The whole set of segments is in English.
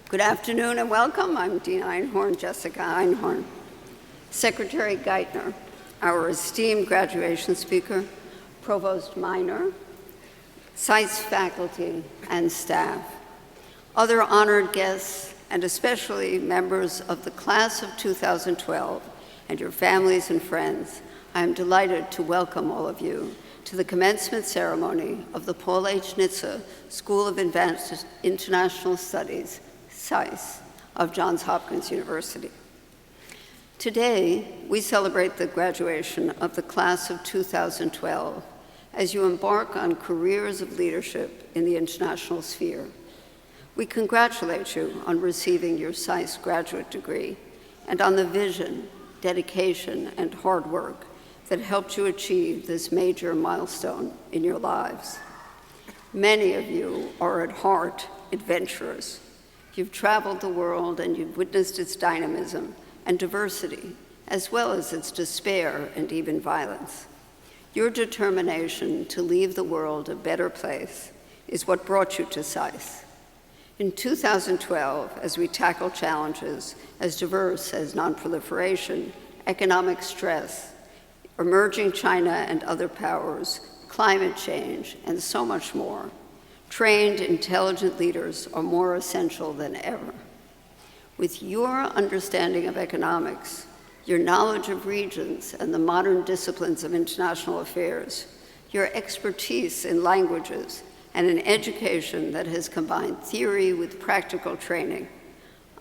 Good afternoon and welcome. I'm Dean Einhorn, Jessica Einhorn. Secretary Geithner, our esteemed graduation speaker, Provost Minor, SAIS faculty and staff, other honored guests, and especially members of the class of 2012 and your families and friends, I am delighted to welcome all of you to the commencement ceremony of the Paul H. Nitze School of Advanced International Studies, SAIS, of Johns Hopkins University. Today, we celebrate the graduation of the class of 2012 as you embark on careers of leadership in the international sphere. We congratulate you on receiving your SAIS graduate degree and on the vision, dedication, and hard work that helped you achieve this major milestone in your lives. Many of you are at heart adventurers. You've traveled the world and you've witnessed its dynamism and diversity, as well as its despair and even violence. Your determination to leave the world a better place is what brought you to SAIS. In 2012, as we tackle challenges as diverse as nonproliferation, economic stress, emerging China and other powers, climate change, and so much more, trained, intelligent leaders are more essential than ever. With your understanding of economics, your knowledge of regions and the modern disciplines of international affairs, your expertise in languages, and an education that has combined theory with practical training,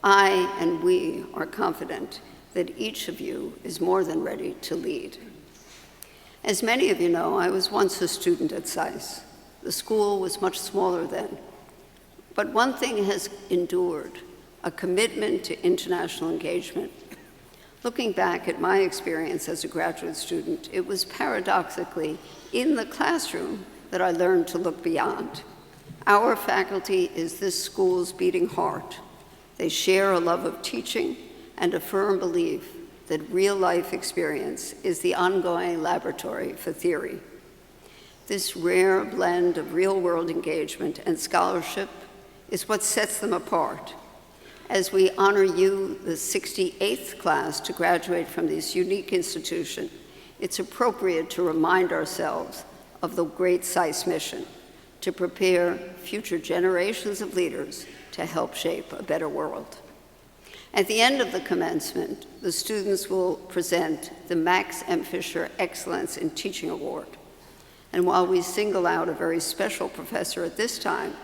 I and we are confident that each of you is more than ready to lead. As many of you know, I was once a student at SAIS. The school was much smaller then. But one thing has endured, a commitment to international engagement. Looking back at my experience as a graduate student, it was paradoxically in the classroom that I learned to look beyond. Our faculty is this school's beating heart. They share a love of teaching and a firm belief that real-life experience is the ongoing laboratory for theory. This rare blend of real-world engagement and scholarship is what sets them apart. As we honor you, the 68th class to graduate from this unique institution, it's appropriate to remind ourselves of the great SAIS mission, to prepare future generations of leaders to help shape a better world. At the end of the commencement, the students will present the Max M. Fisher Excellence in Teaching Award. And while we single out a very special professor at this time,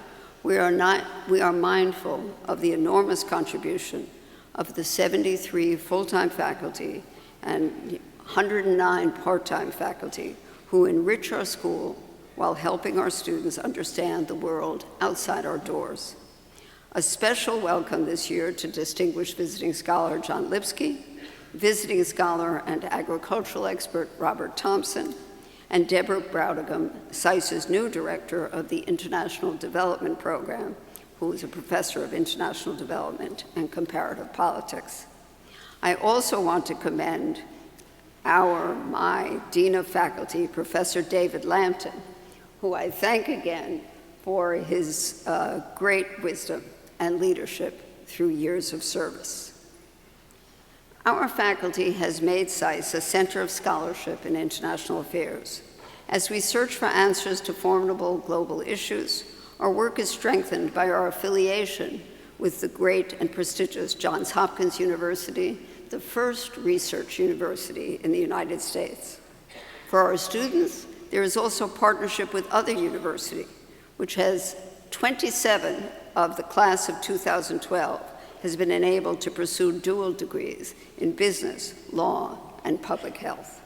we are mindful of the enormous contribution of the 73 full-time faculty and 109 part-time faculty who enrich our school while helping our students understand the world outside our doors. A special welcome this year to distinguished visiting scholar John Lipsky, visiting scholar and agricultural expert Robert Thompson, and Deborah Browdigam, SAIS's new director of the International Development Program, who is a professor of international development and comparative politics. I also want to commend my Dean of Faculty, Professor David Lampton, who I thank again for his great wisdom and leadership through years of service. Our faculty has made SAIS a center of scholarship in international affairs. As we search for answers to formidable global issues, our work is strengthened by our affiliation with the great and prestigious Johns Hopkins University, the first research university in the United States. For our students, there is also partnership with other universities, which has 27 of the class of 2012 has been enabled to pursue dual degrees in business, law, and public health.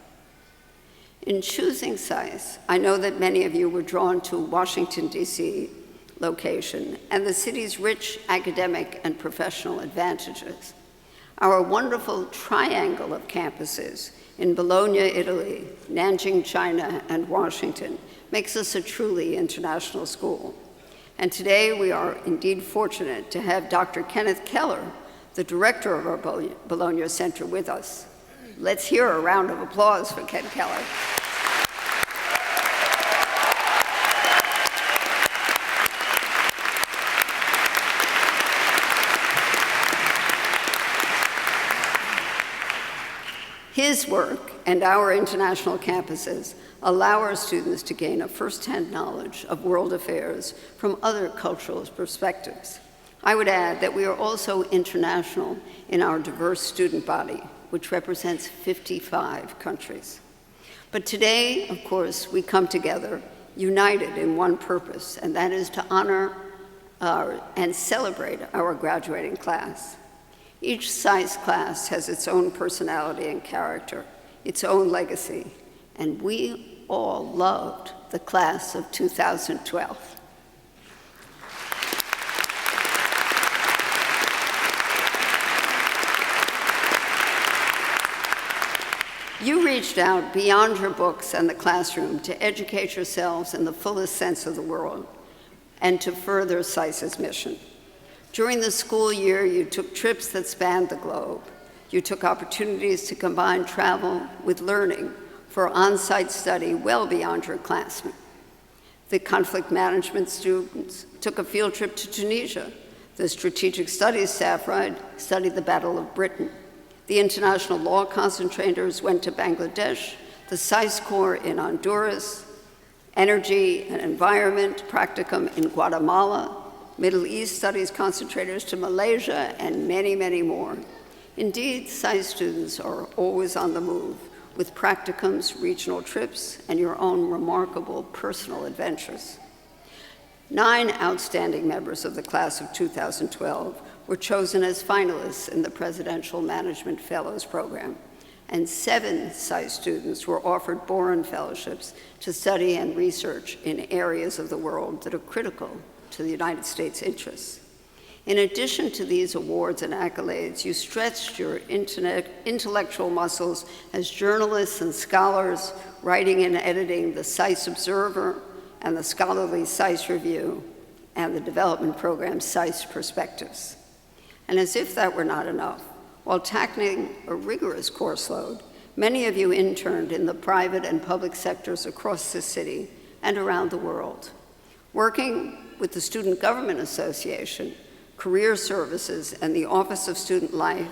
In choosing SAIS, I know that many of you were drawn to Washington, D.C. location and the city's rich academic and professional advantages. Our wonderful triangle of campuses in Bologna, Italy, Nanjing, China, and Washington makes us a truly international school. And today we are indeed fortunate to have Dr. Kenneth Keller, the director of our Bologna Center, with us. Let's hear a round of applause for Ken Keller. His work and our international campuses allow our students to gain a first-hand knowledge of world affairs from other cultural perspectives. I would add that we are also international in our diverse student body, which represents 55 countries. But today, of course, we come together united in one purpose, and that is to honor and celebrate our graduating class. Each SAIS class has its own personality and character, its own legacy, and we all loved the class of 2012. You reached out beyond your books and the classroom to educate yourselves in the fullest sense of the word and to further SAIS's mission. During the school year, you took trips that spanned the globe. You took opportunities to combine travel with learning for on-site study well beyond your classroom. The conflict management students took a field trip to Tunisia. The strategic studies staff studied the Battle of Britain. The international law concentrators went to Bangladesh, the SAIS Corps in Honduras, energy and environment practicum in Guatemala, Middle East studies concentrators to Malaysia, and many, many more. Indeed, SAIS students are always on the move with practicums, regional trips, and your own remarkable personal adventures. 9 outstanding members of the class of 2012 were chosen as finalists in the Presidential Management Fellows Program, and 7 SAIS students were offered Boren Fellowships to study and research in areas of the world that are critical to the United States' interests. In addition to these awards and accolades, you stretched your intellectual muscles as journalists and scholars, writing and editing the SAIS Observer and the scholarly SAIS Review and the development program SAIS Perspectives. And as if that were not enough, while tackling a rigorous course load, many of you interned in the private and public sectors across the city and around the world. Working with the Student Government Association, Career Services, and the Office of Student Life,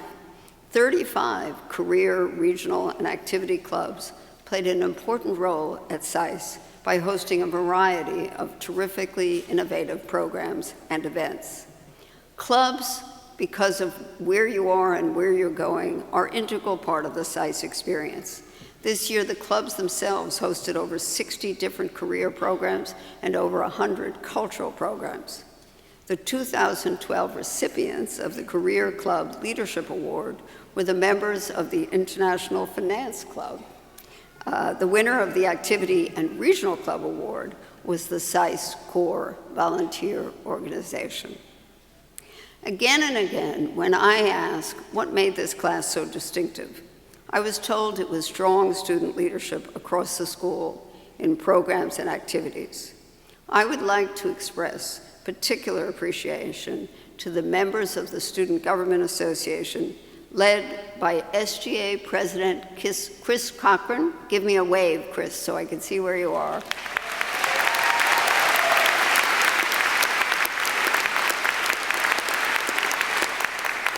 35 career, regional, and activity clubs played an important role at SAIS by hosting a variety of terrifically innovative programs and events. Clubs, because of where you are and where you're going, are an integral part of the SAIS experience. This year, the clubs themselves hosted over 60 different career programs and over 100 cultural programs. The 2012 recipients of the Career Club Leadership Award were the members of the International Finance Club. The winner of the Activity and Regional Club Award was the SAIS Corps Volunteer Organization. Again and again, when I asked what made this class so distinctive, I was told it was strong student leadership across the school in programs and activities. I would like to express particular appreciation to the members of the Student Government Association, led by SGA President Chris Cochran. Give me a wave, Chris, so I can see where you are.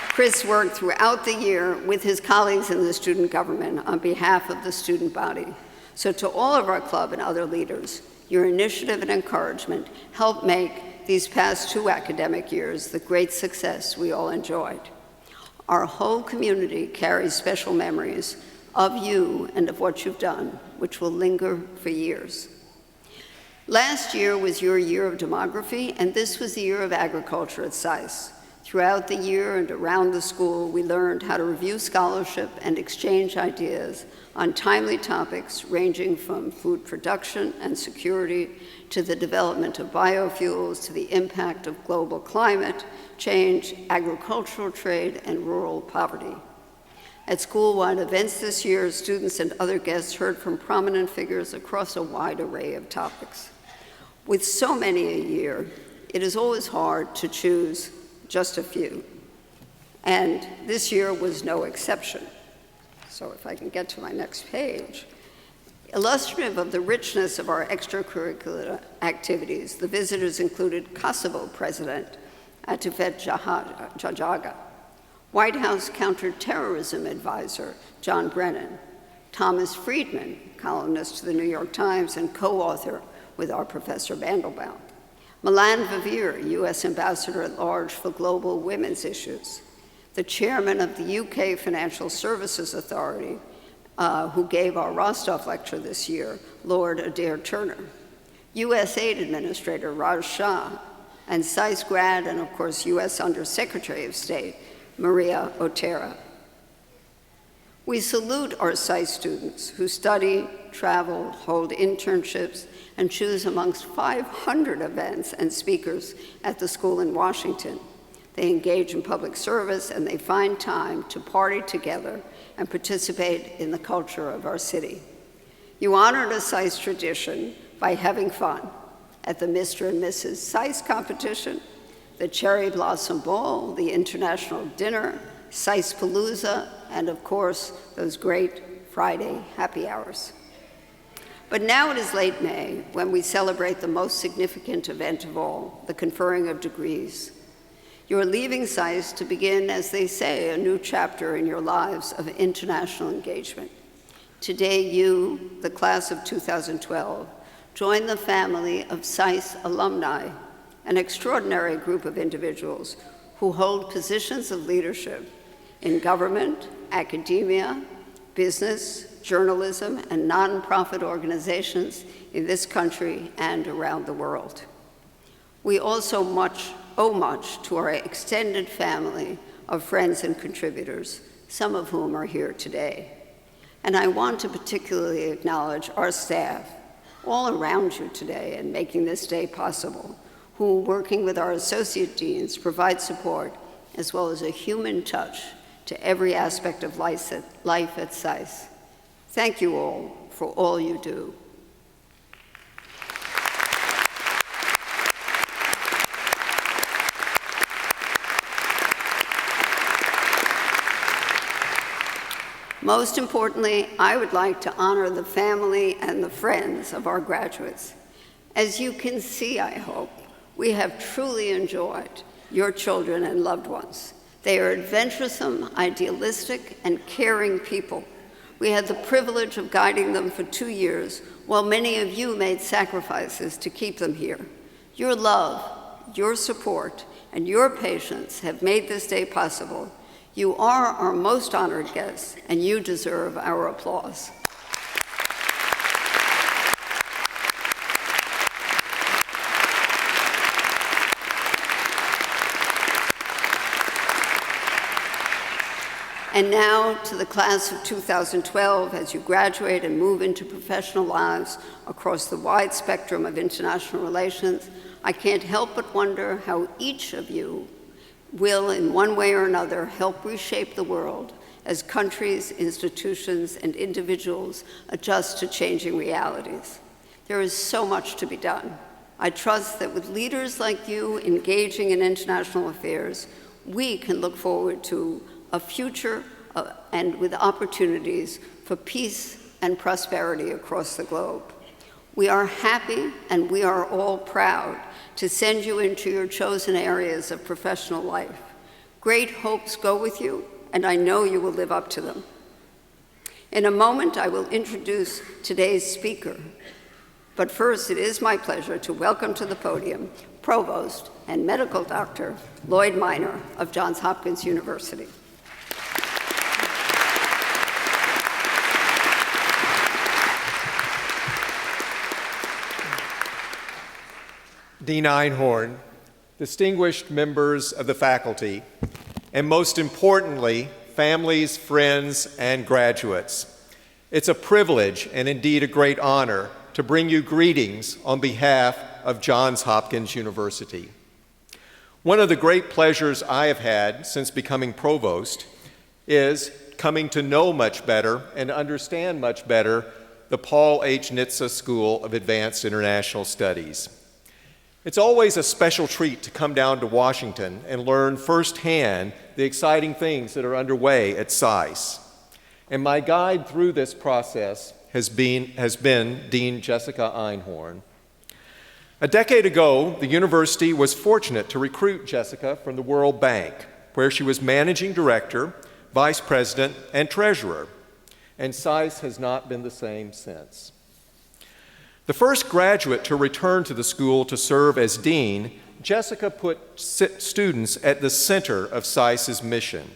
Chris worked throughout the year with his colleagues in the student government on behalf of the student body. So to all of our club and other leaders, your initiative and encouragement helped make these past 2 academic years the great success we all enjoyed. Our whole community carries special memories of you and of what you've done, which will linger for years. Last year was your year of demography, and this was the year of agriculture at SAIS. Throughout the year and around the school, we learned how to review scholarship and exchange ideas on timely topics ranging from food production and security to the development of biofuels to the impact of global climate change, agricultural trade, and rural poverty. At school-wide events this year, students and other guests heard from prominent figures across a wide array of topics. With so many a year, it is always hard to choose just a few. And this year was no exception. So if I can get to my next page. Illustrative of the richness of our extracurricular activities, the visitors included Kosovo President Atufet Jajaga, White House counterterrorism advisor John Brennan, Thomas Friedman, columnist to the New York Times and co-author with our Professor Mandelbaum, Milan Vivir, U.S. Ambassador at Large for Global Women's Issues, the chairman of the UK Financial Services Authority, who gave our Rostov lecture this year, Lord Adair Turner, U.S. Aid Administrator Raj Shah, and SAIS grad and, of course, U.S. Undersecretary of State Maria Otero. We salute our SAIS students who study, travel, hold internships, and choose amongst 500 events and speakers at the school in Washington. They engage in public service and they find time to party together and participate in the culture of our city. You honor the SAIS tradition by having fun at the Mr. and Mrs. SAIS competition, the Cherry Blossom Ball, the International Dinner, SAIS Palooza, and of course, those great Friday happy hours. But now it is late May when we celebrate the most significant event of all, the conferring of degrees. You're leaving SAIS to begin, as they say, a new chapter in your lives of international engagement. Today you, the class of 2012, join the family of SAIS alumni, an extraordinary group of individuals who hold positions of leadership in government, academia, business, journalism, and nonprofit organizations in this country and around the world. We also owe much to our extended family of friends and contributors, some of whom are here today. And I want to particularly acknowledge our staff, all around you today and making this day possible, who, working with our associate deans, provide support as well as a human touch to every aspect of life at SAIS. Thank you all for all you do. Most importantly, I would like to honor the family and the friends of our graduates. As you can see, I hope, we have truly enjoyed your children and loved ones. They are adventuresome, idealistic, and caring people. We had the privilege of guiding them for 2 years, while many of you made sacrifices to keep them here. Your love, your support, and your patience have made this day possible. You are our most honored guests, and you deserve our applause. And now to the class of 2012, as you graduate and move into professional lives across the wide spectrum of international relations, I can't help but wonder how each of you will, in one way or another, help reshape the world as countries, institutions, and individuals adjust to changing realities. There is so much to be done. I trust that with leaders like you engaging in international affairs, we can look forward to a future and with opportunities for peace and prosperity across the globe. We are happy and we are all proud to send you into your chosen areas of professional life. Great hopes go with you, and I know you will live up to them. In a moment, I will introduce today's speaker. But first, it is my pleasure to welcome to the podium Provost and Medical Doctor Lloyd Minor of Johns Hopkins University. Dean Einhorn, distinguished members of the faculty, and most importantly, families, friends, and graduates. It's a privilege and indeed a great honor to bring you greetings on behalf of Johns Hopkins University. One of the great pleasures I have had since becoming provost is coming to know much better and understand much better the Paul H. Nitze School of Advanced International Studies. It's always a special treat to come down to Washington and learn firsthand the exciting things that are underway at SAIS. And my guide through this process has been Dean Jessica Einhorn. A decade ago, the university was fortunate to recruit Jessica from the World Bank, where she was managing director, vice president, and treasurer. And SAIS has not been the same since. The first graduate to return to the school to serve as dean, Jessica put students at the center of SAIS's mission.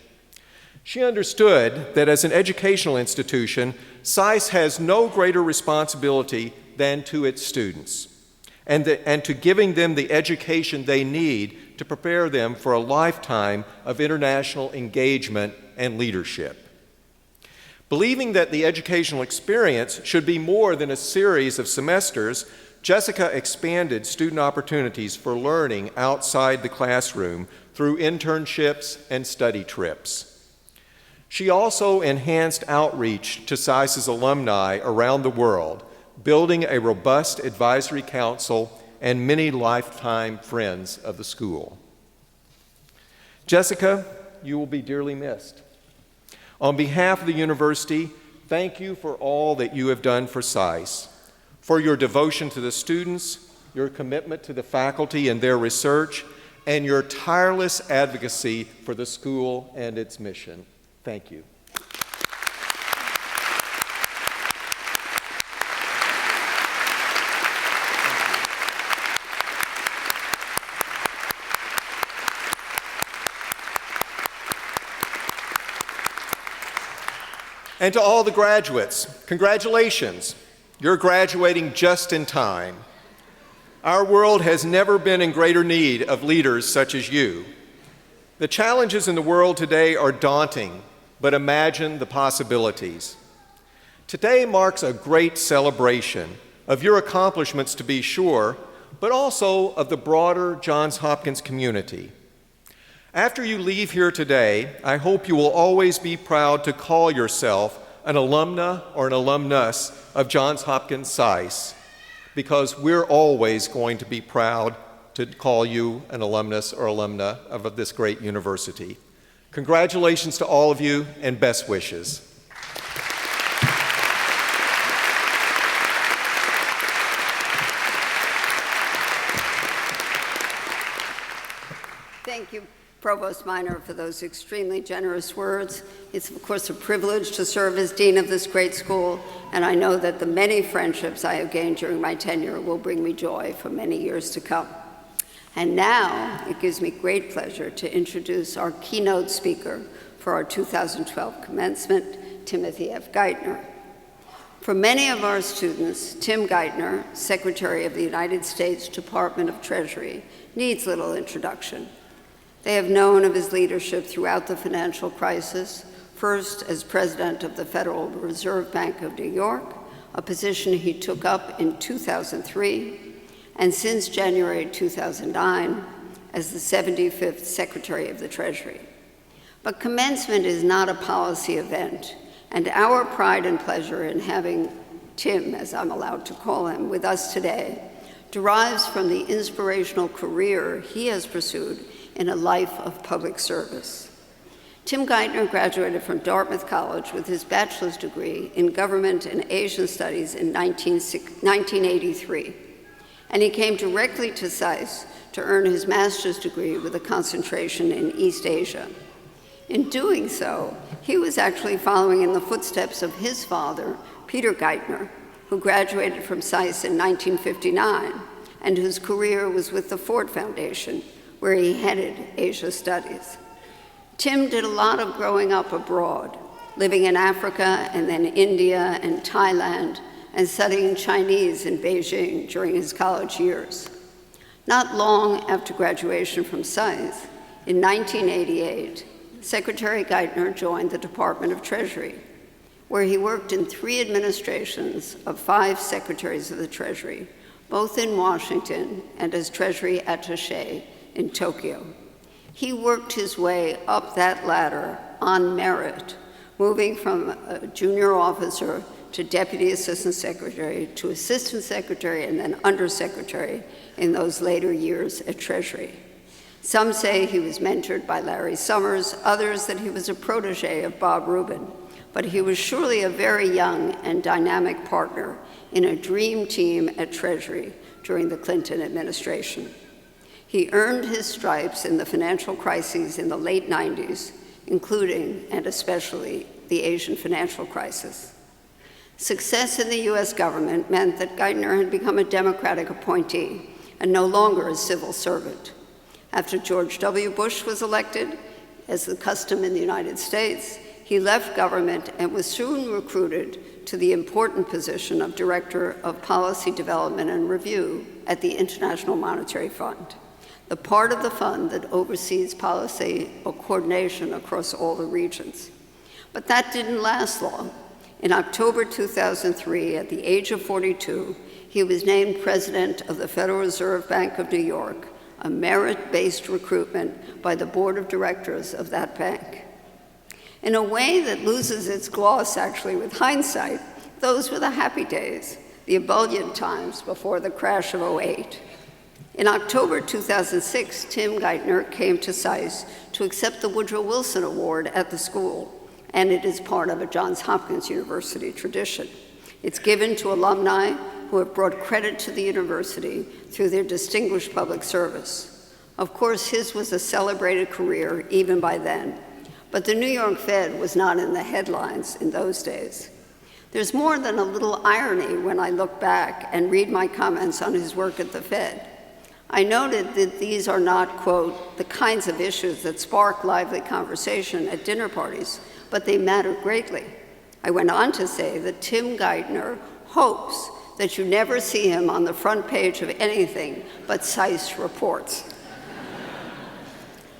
She understood that as an educational institution, SAIS has no greater responsibility than to its students, and to giving them the education they need to prepare them for a lifetime of international engagement and leadership. Believing that the educational experience should be more than a series of semesters, Jessica expanded student opportunities for learning outside the classroom through internships and study trips. She also enhanced outreach to SAIS's alumni around the world, building a robust advisory council and many lifetime friends of the school. Jessica, you will be dearly missed. On behalf of the university, thank you for all that you have done for SAIS, for your devotion to the students, your commitment to the faculty and their research, and your tireless advocacy for the school and its mission. Thank you. And to all the graduates, congratulations. You're graduating just in time. Our world has never been in greater need of leaders such as you. The challenges in the world today are daunting, but imagine the possibilities. Today marks a great celebration of your accomplishments, to be sure, but also of the broader Johns Hopkins community. After you leave here today, I hope you will always be proud to call yourself an alumna or an alumnus of Johns Hopkins SAIS, because we're always going to be proud to call you an alumnus or alumna of this great university. Congratulations to all of you, and best wishes. Thank you, Provost Minor, for those extremely generous words. It's, of course, a privilege to serve as dean of this great school, and I know that the many friendships I have gained during my tenure will bring me joy for many years to come. And now, it gives me great pleasure to introduce our keynote speaker for our 2012 commencement, Timothy F. Geithner. For many of our students, Tim Geithner, Secretary of the United States Department of Treasury, needs little introduction. They have known of his leadership throughout the financial crisis, first as president of the Federal Reserve Bank of New York, a position he took up in 2003, and since January 2009 as the 75th Secretary of the Treasury. But commencement is not a policy event, and our pride and pleasure in having Tim, as I'm allowed to call him, with us today derives from the inspirational career he has pursued in a life of public service. Tim Geithner graduated from Dartmouth College with his bachelor's degree in government and Asian studies in 1983. And he came directly to SAIS to earn his master's degree with a concentration in East Asia. In doing so, he was actually following in the footsteps of his father, Peter Geithner, who graduated from SAIS in 1959 and whose career was with the Ford Foundation, where he headed Asia Studies. Tim did a lot of growing up abroad, living in Africa and then India and Thailand, and studying Chinese in Beijing during his college years. Not long after graduation from SAIS, in 1988, Secretary Geithner joined the Department of Treasury, where he worked in 3 administrations of 5 secretaries of the Treasury, both in Washington and as Treasury Attaché in Tokyo. He worked his way up that ladder on merit, moving from a junior officer to Deputy Assistant Secretary to Assistant Secretary and then Undersecretary in those later years at Treasury. Some say he was mentored by Larry Summers, others that he was a protege of Bob Rubin, but he was surely a very young and dynamic partner in a dream team at Treasury during the Clinton administration. He earned his stripes in the financial crises in the late 90s, including and especially the Asian financial crisis. Success in the US government meant that Geithner had become a Democratic appointee and no longer a civil servant. After George W. Bush was elected, as the custom in the United States, he left government and was soon recruited to the important position of Director of Policy Development and Review at the International Monetary Fund, the part of the fund that oversees policy or coordination across all the regions. But that didn't last long. In October 2003, at the age of 42, he was named president of the Federal Reserve Bank of New York, a merit-based recruitment by the board of directors of that bank. In a way that loses its gloss, actually, with hindsight, those were the happy days, the ebullient times before the crash of '08. In October 2006, Tim Geithner came to SAIS to accept the Woodrow Wilson Award at the school, and it is part of a Johns Hopkins University tradition. It's given to alumni who have brought credit to the university through their distinguished public service. Of course, his was a celebrated career even by then, but the New York Fed was not in the headlines in those days. There's more than a little irony when I look back and read my comments on his work at the Fed. I noted that these are not, quote, the kinds of issues that spark lively conversation at dinner parties, but they matter greatly. I went on to say that Tim Geithner hopes that you never see him on the front page of anything but SAIS reports.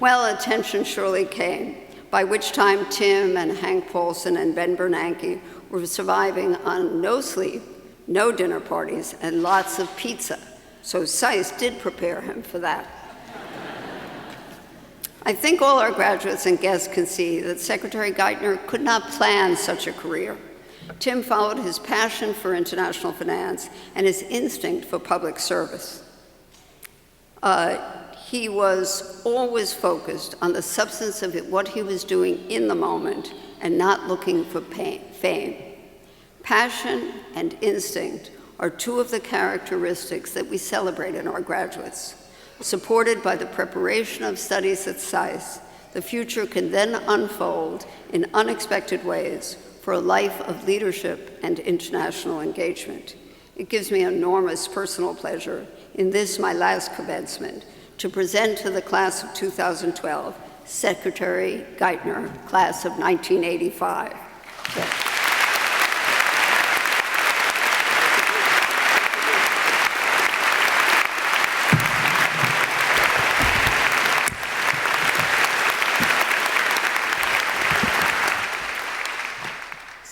Well, attention surely came, by which time Tim and Hank Paulson and Ben Bernanke were surviving on no sleep, no dinner parties, and lots of pizza. So SAIS did prepare him for that. I think all our graduates and guests can see that Secretary Geithner could not plan such a career. Tim followed his passion for international finance and his instinct for public service. He was always focused on the substance of what he was doing in the moment and not looking for fame. Passion and instinct are two of the characteristics that we celebrate in our graduates. Supported by the preparation of studies at SAIS, the future can then unfold in unexpected ways for a life of leadership and international engagement. It gives me enormous personal pleasure in this, my last commencement, to present to the class of 2012, Secretary Geithner, class of 1985.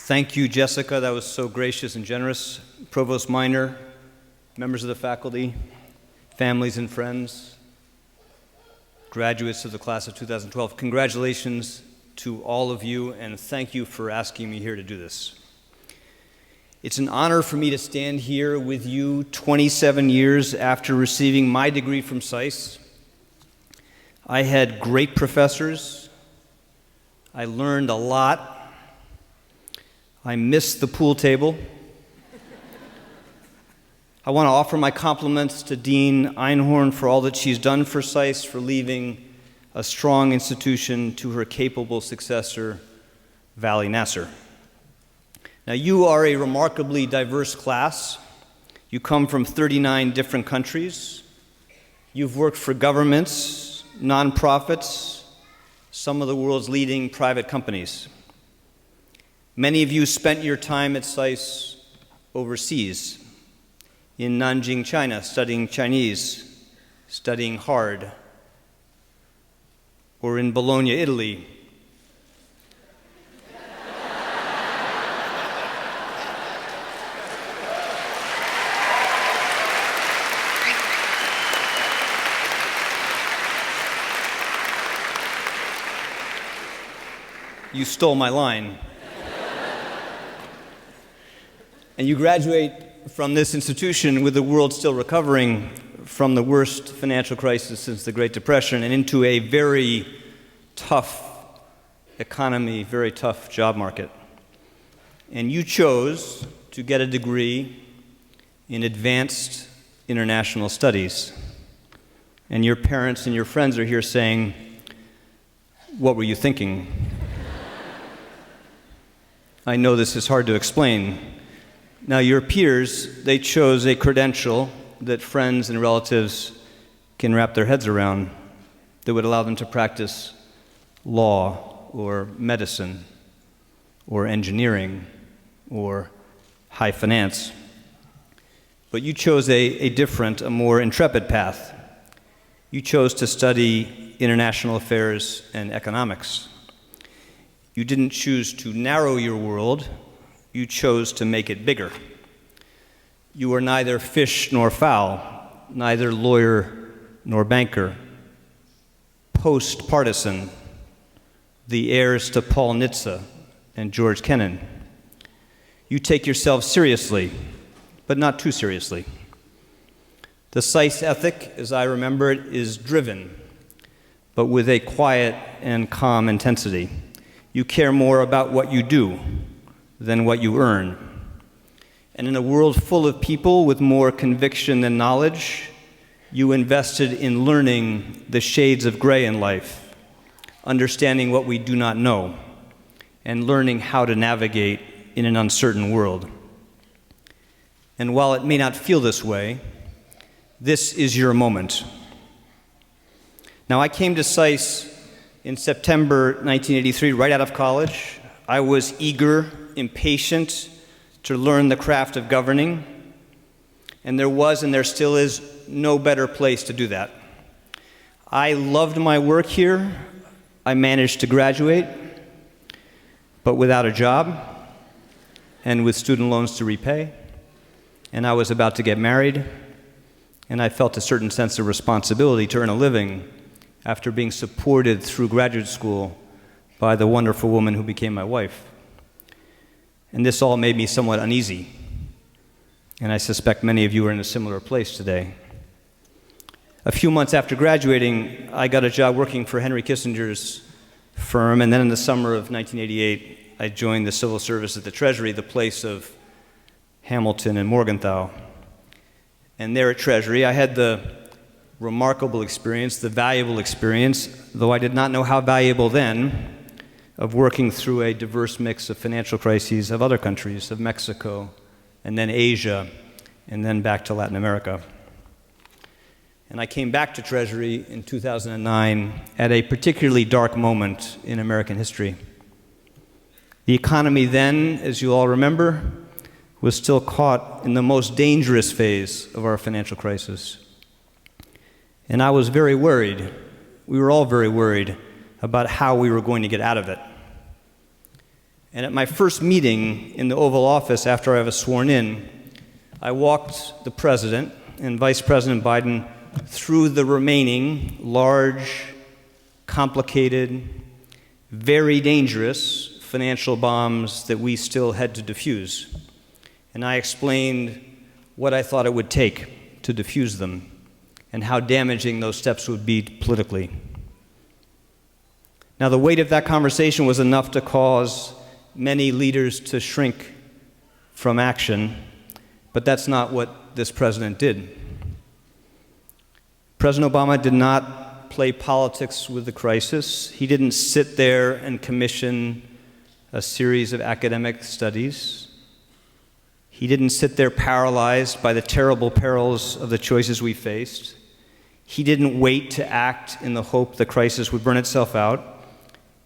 Thank you, Jessica. That was so gracious and generous. Provost Minor, members of the faculty, families and friends, graduates of the class of 2012, congratulations to all of you, and thank you for asking me here to do this. It's an honor for me to stand here with you 27 years after receiving my degree from SAIS. I had great professors. I learned a lot. I missed the pool table. I want to offer my compliments to Dean Einhorn for all that she's done for SAIS, for leaving a strong institution to her capable successor, Vali Nasser. Now, you are a remarkably diverse class. You come from 39 different countries. You've worked for governments, nonprofits, some of the world's leading private companies. Many of you spent your time at SAIS overseas, in Nanjing, China, studying Chinese, studying hard, or in Bologna, Italy. You stole my line. And you graduate from this institution with the world still recovering from the worst financial crisis since the Great Depression and into a very tough economy, very tough job market. And you chose to get a degree in advanced international studies. And your parents and your friends are here saying, "What were you thinking?" I know this is hard to explain. Now, your peers, they chose a credential that friends and relatives can wrap their heads around that would allow them to practice law or medicine or engineering or high finance. But you chose a different, a more intrepid path. You chose to study international affairs and economics. You didn't choose to narrow your world, you chose to make it bigger. You are neither fish nor fowl, neither lawyer nor banker, post-partisan, the heirs to Paul Nitze and George Kennan. You take yourself seriously, but not too seriously. The SAIS ethic, as I remember it, is driven, but with a quiet and calm intensity. You care more about what you do than what you earn. And in a world full of people with more conviction than knowledge, you invested in learning the shades of gray in life, understanding what we do not know, and learning how to navigate in an uncertain world. And while it may not feel this way, this is your moment. Now, I came to SAIS in September 1983, right out of college. I was eager, impatient to learn the craft of governing, and there was and there still is no better place to do that. I loved my work here. I managed to graduate, but without a job and with student loans to repay, and I was about to get married, and I felt a certain sense of responsibility to earn a living after being supported through graduate school by the wonderful woman who became my wife. And this all made me somewhat uneasy, and I suspect many of you are in a similar place today. A few months after graduating, I got a job working for Henry Kissinger's firm, and then in the summer of 1988, I joined the civil service at the Treasury, the place of Hamilton and Morgenthau. And there at Treasury, I had the remarkable experience, the valuable experience, though I did not know how valuable then, of working through a diverse mix of financial crises of other countries, of Mexico, and then Asia, and then back to Latin America. And I came back to Treasury in 2009 at a particularly dark moment in American history. The economy then, as you all remember, was still caught in the most dangerous phase of our financial crisis. And I was very worried. We were all very worried about how we were going to get out of it. And at my first meeting in the Oval Office after I was sworn in, I walked the President and Vice President Biden through the remaining large, complicated, very dangerous financial bombs that we still had to defuse. And I explained what I thought it would take to defuse them and how damaging those steps would be politically. Now, the weight of that conversation was enough to cause many leaders to shrink from action, but that's not what this president did. President Obama did not play politics with the crisis. He didn't sit there and commission a series of academic studies. He didn't sit there paralyzed by the terrible perils of the choices we faced. He didn't wait to act in the hope the crisis would burn itself out.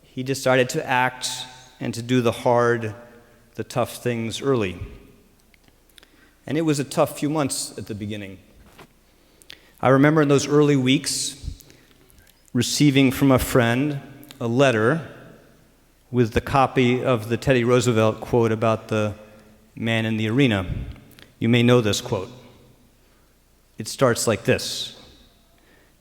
He decided to act and to do the hard, the tough things early. And it was a tough few months at the beginning. I remember in those early weeks receiving from a friend a letter with the copy of the Teddy Roosevelt quote about the man in the arena. You may know this quote. It starts like this: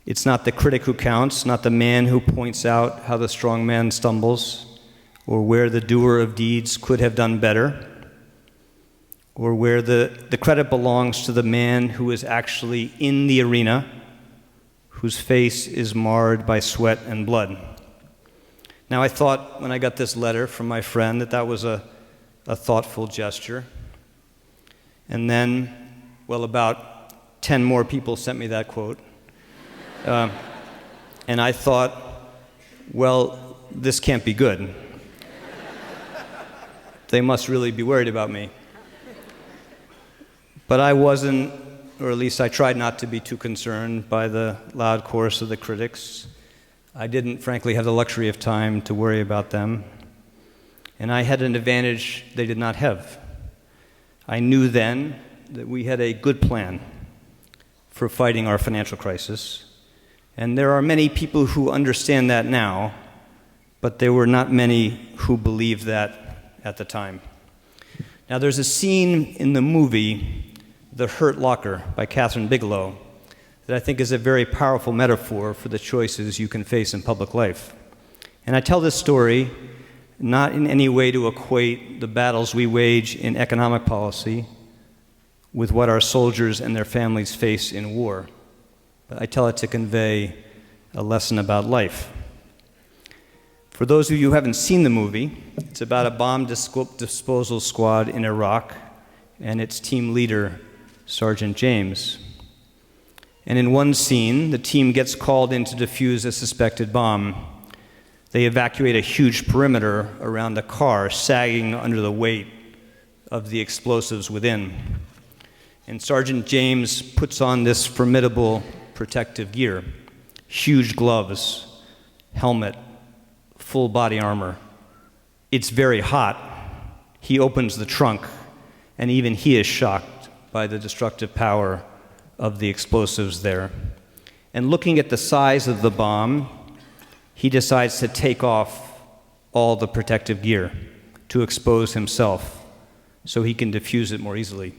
"It's not the critic who counts, not the man who points out how the strong man stumbles, or where the doer of deeds could have done better, or where the credit belongs to the man who is actually in the arena, whose face is marred by sweat and blood." Now, I thought when I got this letter from my friend that was a thoughtful gesture. And then, well, about 10 more people sent me that quote. And I thought, well, this can't be good. They must really be worried about me. But I wasn't, or at least I tried not to be too concerned by the loud chorus of the critics. I didn't, frankly, have the luxury of time to worry about them. And I had an advantage they did not have. I knew then that we had a good plan for fighting our financial crisis. And there are many people who understand that now, but there were not many who believed that at the time. Now, there's a scene in the movie The Hurt Locker by Kathryn Bigelow that I think is a very powerful metaphor for the choices you can face in public life. And I tell this story not in any way to equate the battles we wage in economic policy with what our soldiers and their families face in war. But I tell it to convey a lesson about life. For those of you who haven't seen the movie, it's about a bomb disposal squad in Iraq and its team leader, Sergeant James. And in one scene, the team gets called in to defuse a suspected bomb. They evacuate a huge perimeter around the car, sagging under the weight of the explosives within. And Sergeant James puts on this formidable protective gear: huge gloves, helmet, full body armor. It's very hot. He opens the trunk, and even he is shocked by the destructive power of the explosives there. And looking at the size of the bomb, he decides to take off all the protective gear to expose himself so he can defuse it more easily.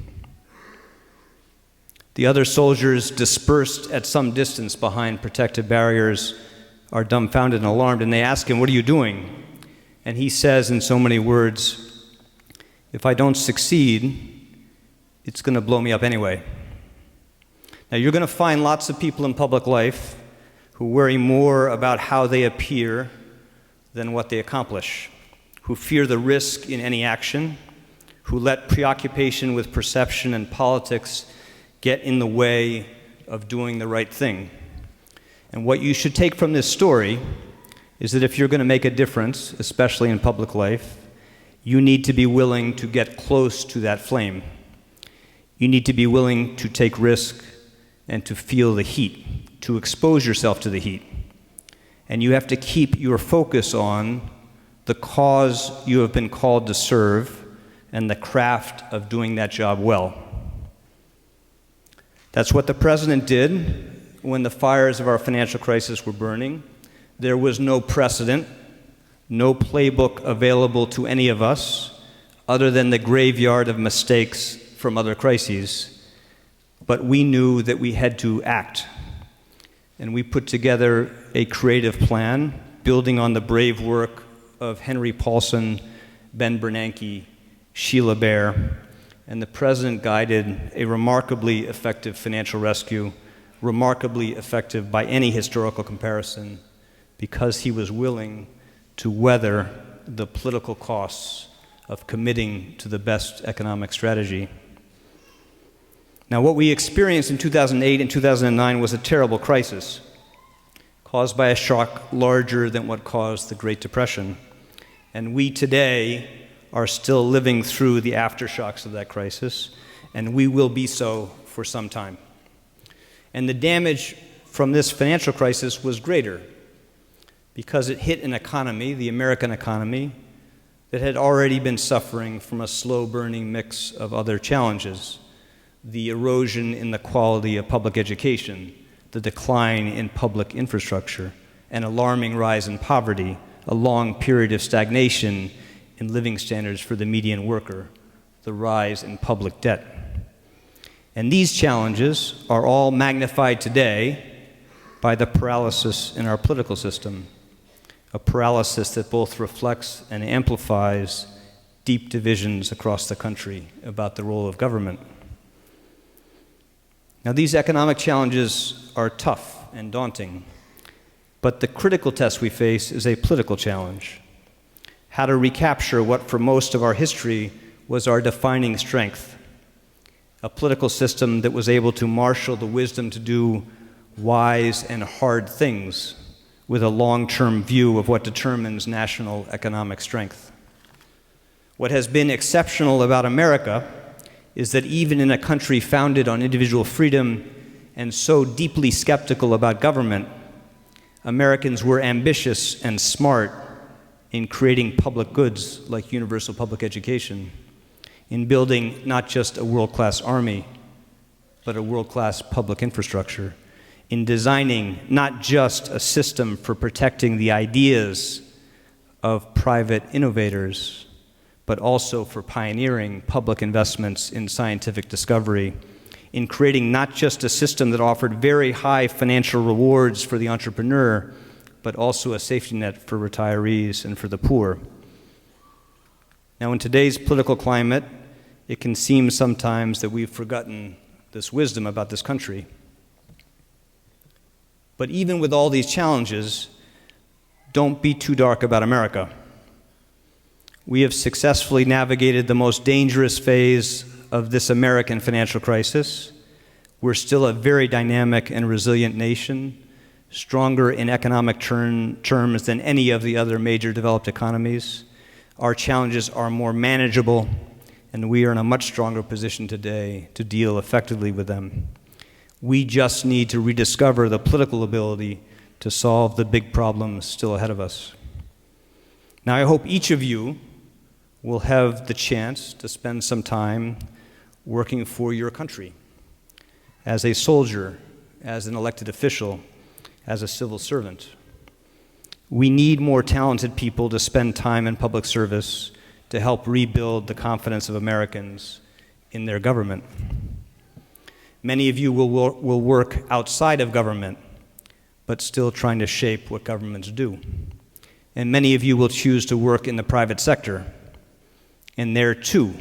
The other soldiers, dispersed at some distance behind protective barriers, are dumbfounded and alarmed, and they ask him, "What are you doing?" And he says in so many words, "If I don't succeed, it's going to blow me up anyway." Now, you're going to find lots of people in public life who worry more about how they appear than what they accomplish, who fear the risk in any action, who let preoccupation with perception and politics get in the way of doing the right thing. And what you should take from this story is that if you're going to make a difference, especially in public life, you need to be willing to get close to that flame. You need to be willing to take risk and to feel the heat, to expose yourself to the heat. And you have to keep your focus on the cause you have been called to serve and the craft of doing that job well. That's what the president did when the fires of our financial crisis were burning. There was no precedent, no playbook available to any of us other than the graveyard of mistakes from other crises. But we knew that we had to act. And we put together a creative plan, building on the brave work of Henry Paulson, Ben Bernanke, Sheila Bair, and the president guided a remarkably effective financial rescue, remarkably effective by any historical comparison, because he was willing to weather the political costs of committing to the best economic strategy. Now, what we experienced in 2008 and 2009 was a terrible crisis, caused by a shock larger than what caused the Great Depression. And we today are still living through the aftershocks of that crisis, and we will be so for some time. And the damage from this financial crisis was greater because it hit an economy, the American economy, that had already been suffering from a slow-burning mix of other challenges: the erosion in the quality of public education, the decline in public infrastructure, an alarming rise in poverty, a long period of stagnation in living standards for the median worker, the rise in public debt. And these challenges are all magnified today by the paralysis in our political system, a paralysis that both reflects and amplifies deep divisions across the country about the role of government. Now, these economic challenges are tough and daunting, but the critical test we face is a political challenge: how to recapture what for most of our history was our defining strength, a political system that was able to marshal the wisdom to do wise and hard things with a long-term view of what determines national economic strength. What has been exceptional about America is that even in a country founded on individual freedom and so deeply skeptical about government, Americans were ambitious and smart in creating public goods like universal public education, in building not just a world-class army, but a world-class public infrastructure, in designing not just a system for protecting the ideas of private innovators, but also for pioneering public investments in scientific discovery, in creating not just a system that offered very high financial rewards for the entrepreneur, but also a safety net for retirees and for the poor. Now, in today's political climate, it can seem sometimes that we've forgotten this wisdom about this country. But even with all these challenges, don't be too dark about America. We have successfully navigated the most dangerous phase of this American financial crisis. We're still a very dynamic and resilient nation, stronger in economic terms than any of the other major developed economies. Our challenges are more manageable, and we are in a much stronger position today to deal effectively with them. We just need to rediscover the political ability to solve the big problems still ahead of us. Now, I hope each of you will have the chance to spend some time working for your country, as a soldier, as an elected official, as a civil servant. We need more talented people to spend time in public service to help rebuild the confidence of Americans in their government. Many of you will work outside of government, but still trying to shape what governments do. And many of you will choose to work in the private sector. And there, too,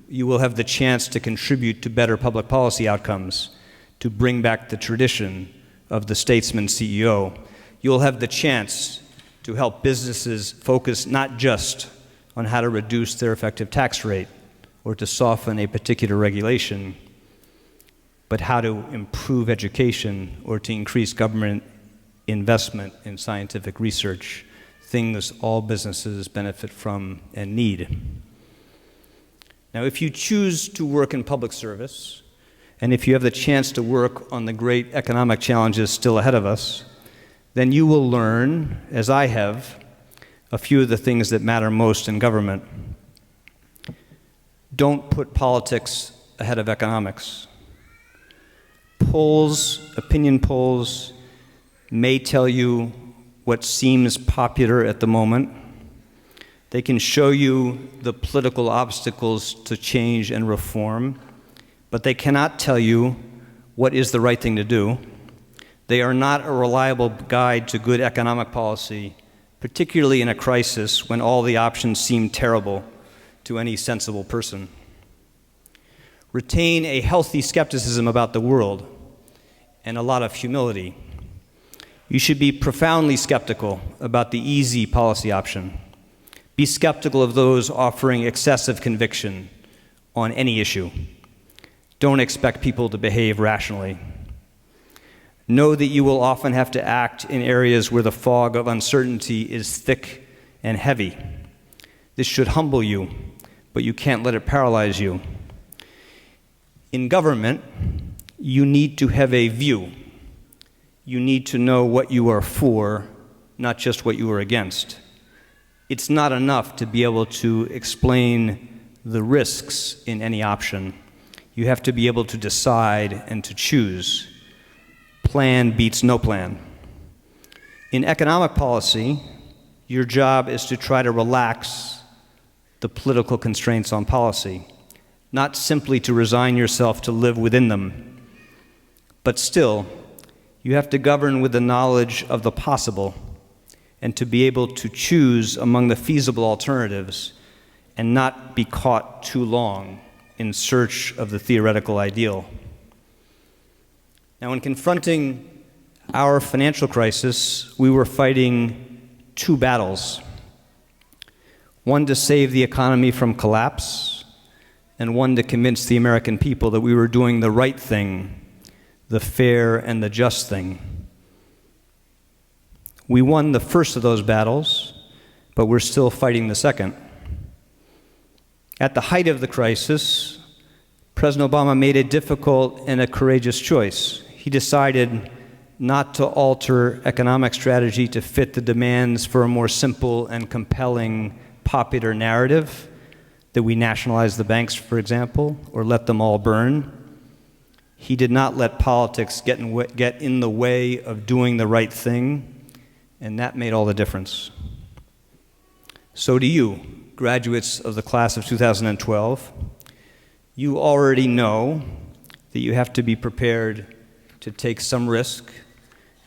you will have the chance to contribute to better public policy outcomes, to bring back the tradition of the statesman CEO. You'll have the chance to help businesses focus not just on how to reduce their effective tax rate or to soften a particular regulation, but how to improve education or to increase government investment in scientific research, things all businesses benefit from and need. Now, if you choose to work in public service, and if you have the chance to work on the great economic challenges still ahead of us, then you will learn, as I have, a few of the things that matter most in government. Don't put politics ahead of economics. Opinion polls, may tell you what seems popular at the moment. They can show you the political obstacles to change and reform, but they cannot tell you what is the right thing to do. They are not a reliable guide to good economic policy, particularly in a crisis when all the options seem terrible to any sensible person. Retain a healthy skepticism about the world and a lot of humility. You should be profoundly skeptical about the easy policy option. Be skeptical of those offering excessive conviction on any issue. Don't expect people to behave rationally. Know that you will often have to act in areas where the fog of uncertainty is thick and heavy. This should humble you, but you can't let it paralyze you. In government, you need to have a view. You need to know what you are for, not just what you are against. It's not enough to be able to explain the risks in any option. You have to be able to decide and to choose. Plan beats no plan. In economic policy, your job is to try to relax the political constraints on policy, not simply to resign yourself to live within them. But still, you have to govern with the knowledge of the possible and to be able to choose among the feasible alternatives and not be caught too long in search of the theoretical ideal. Now, in confronting our financial crisis, we were fighting two battles. One to save the economy from collapse, and one to convince the American people that we were doing the right thing the fair and the just thing. We won the first of those battles, but we're still fighting the second. At the height of the crisis, President Obama made a difficult and a courageous choice. He decided not to alter economic strategy to fit the demands for a more simple and compelling popular narrative, that we nationalize the banks, for example, or let them all burn. He did not let politics get in the way of doing the right thing, and that made all the difference. So do you, graduates of the class of 2012. You already know that you have to be prepared to take some risk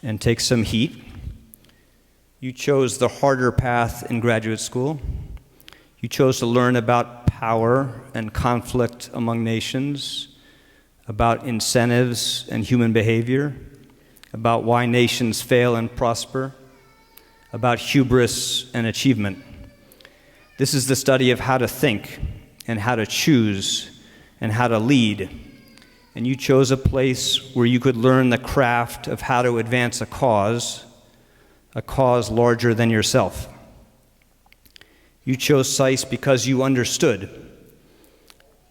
and take some heat. You chose the harder path in graduate school. You chose to learn about power and conflict among nations, about incentives and human behavior, about why nations fail and prosper, about hubris and achievement. This is the study of how to think and how to choose and how to lead. And you chose a place where you could learn the craft of how to advance a cause larger than yourself. You chose SAIS because you understood,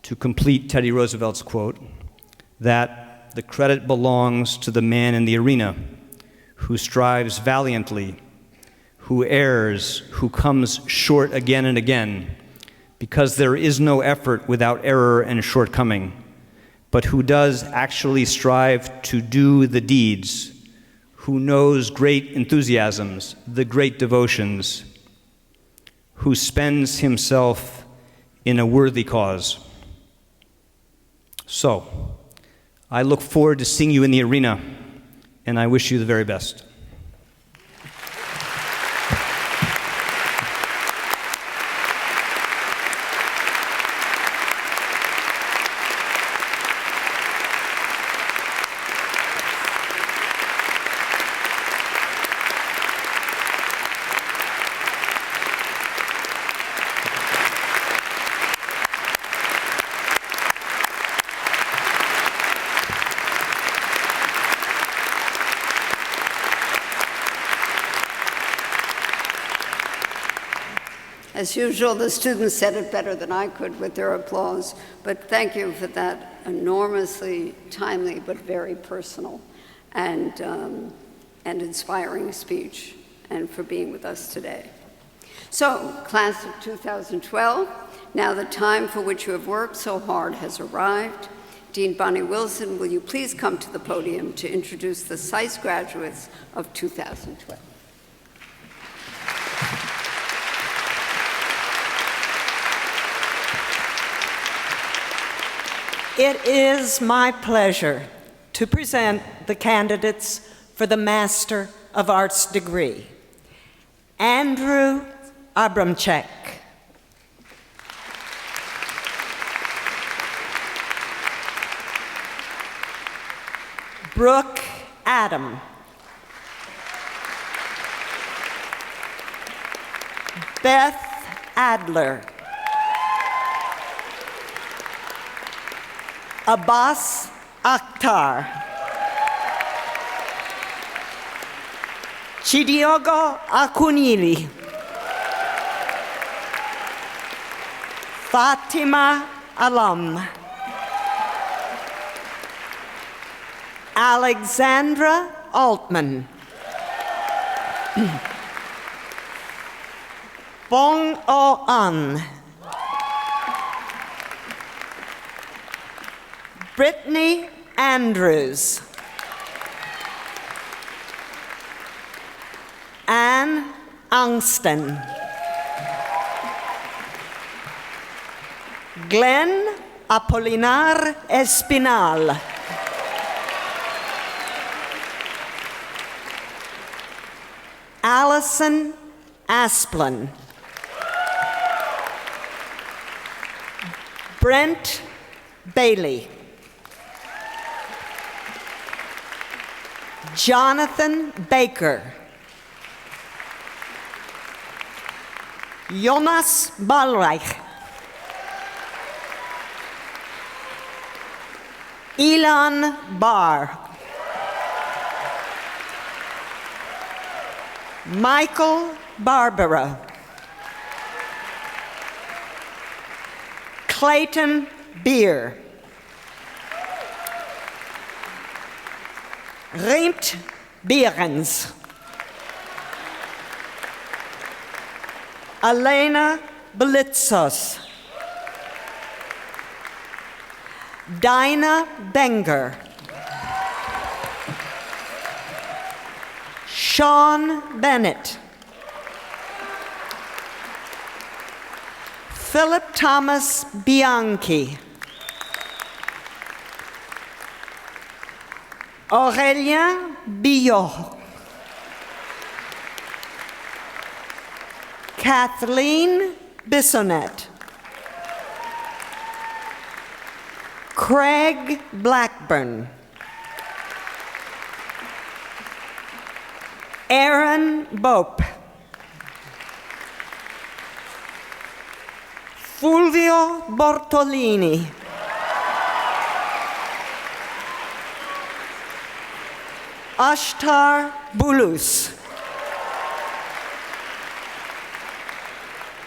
to complete Teddy Roosevelt's quote, that the credit belongs to the man in the arena who strives valiantly, who errs, who comes short again and again, because there is no effort without error and shortcoming, but who does actually strive to do the deeds, who knows great enthusiasms, the great devotions, who spends himself in a worthy cause. So, I look forward to seeing you in the arena, and I wish you the very best. As usual, the students said it better than I could with their applause, but thank you for that enormously timely but very personal and inspiring speech, and for being with us today. So, class of 2012, now the time for which you have worked so hard has arrived. Dean Bonnie Wilson, will you please come to the podium to introduce the SAIS graduates of 2012? It is my pleasure to present the candidates for the Master of Arts degree. Andrew Abramchek. Brooke Adam. Beth Adler. Abbas Akhtar. Chidiogo Akunili. Fatima Alam. Alexandra Altman. Bong O An. Brittany Andrews. Anne Angston. Glenn Apolinar Espinal. Allison Asplin. Brent Bailey. Jonathan Baker. Jonas Balreich. Elon Barr. Michael Barbara. Clayton Beer. Riemt Behrens. Elena Belitzos. Dinah Benger. Sean Bennett. Philip Thomas Bianchi. Aurélien Billot. Kathleen Bissonette. Craig Blackburn. Aaron Bope. Fulvio Bortolini. Ashtar Bulus.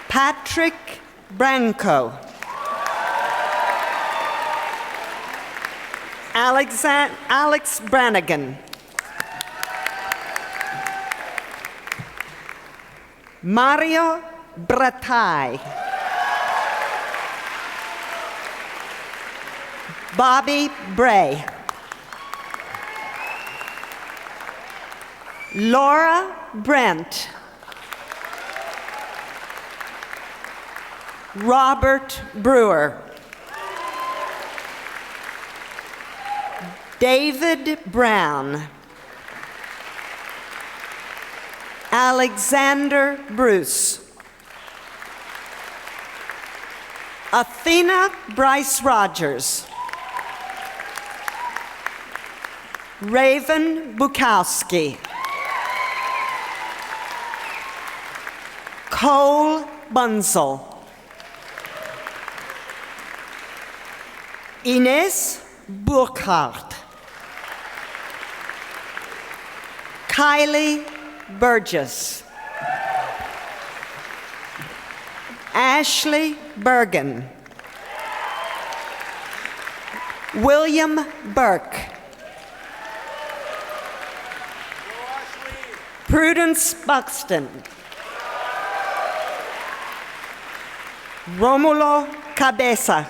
Patrick Branco. Alex Brannigan. Mario Bratai. Bobby Bray. Laura Brent. Robert Brewer. David Brown. Alexander Bruce. Athena Bryce Rogers. Raven Bukowski. Cole Bunzel. Ines Burkhardt. Kylie Burgess. Ashley Bergen. William Burke. Prudence Buxton. Romulo Cabeza.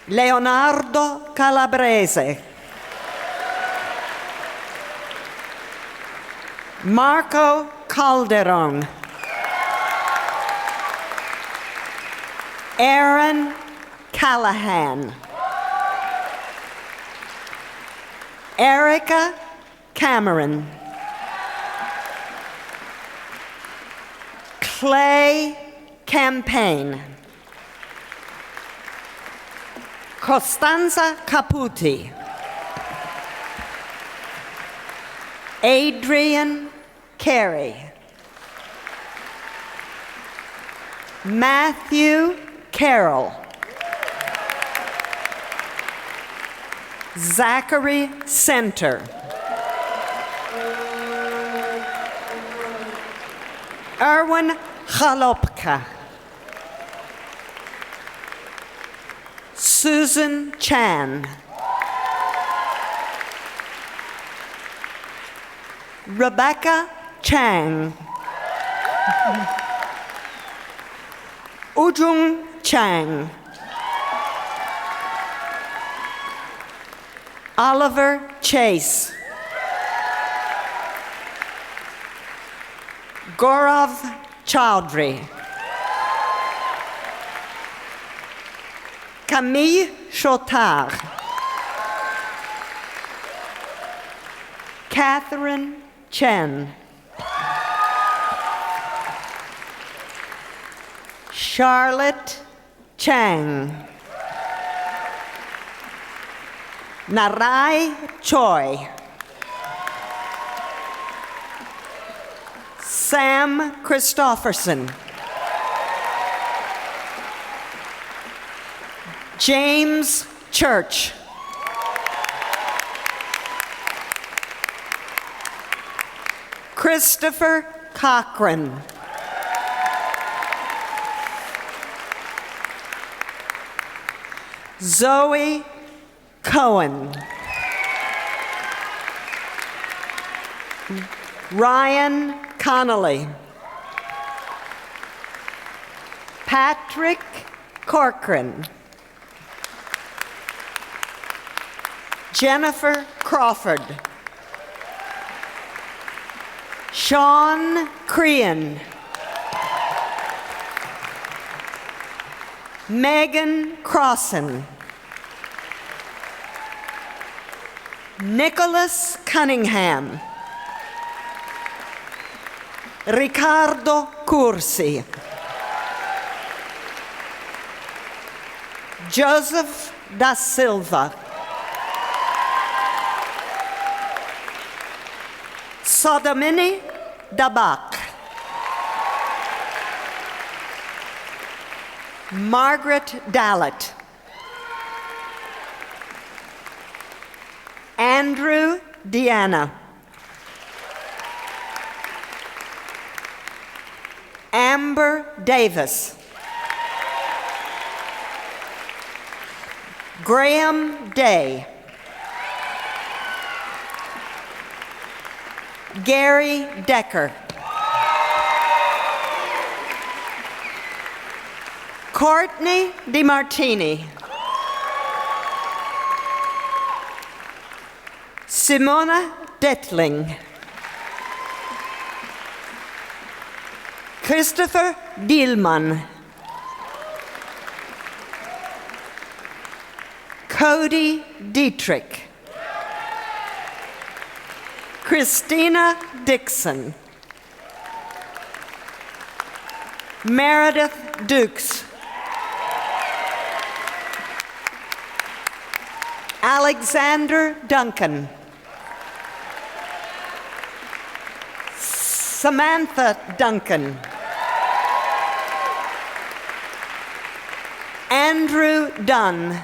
Leonardo Calabrese. Marco Calderon. Aaron Callahan. Erica Cameron. Clay Campaign. Costanza Caputi. Adrian Carey. Matthew Carroll. Zachary Center. Erwin Chalopka. Susan Chan. Rebecca Chang. Ujung Chang. Oliver Chase. Gaurav Chaudhry. Camille Chotard. Catherine Chen. Charlotte Chang. Narai Choi. Sam Christofferson. James Church. Christopher Cochran. Zoe Cohen. Ryan Connolly. Patrick Corcoran. Jennifer Crawford. Sean Crean. Megan Crossan. Nicholas Cunningham. Ricardo Cursi. Joseph da Silva. Sodomini Dabak. Margaret Dallett. Andrew Deanna. Amber Davis. Graham Day. Gary Decker. Courtney DiMartini. Simona Detling. Christopher Dielman. Cody Dietrich. Christina Dixon. Meredith Dukes. Alexander Duncan. Samantha Duncan. Andrew Dunn.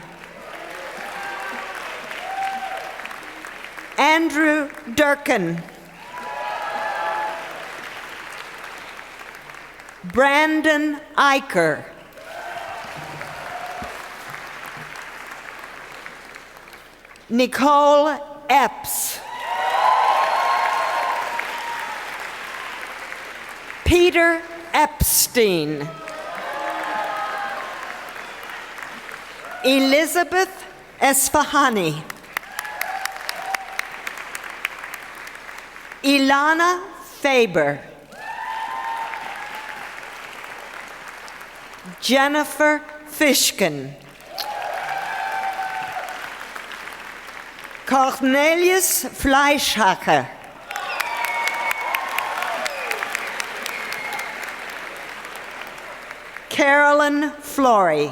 Andrew Durkin. Brandon Eicher. Nicole Epps. Peter Epstein. Elizabeth Esfahani. Ilana Faber. Jennifer Fishkin. Cornelius Fleischhacker. Carolyn Flory.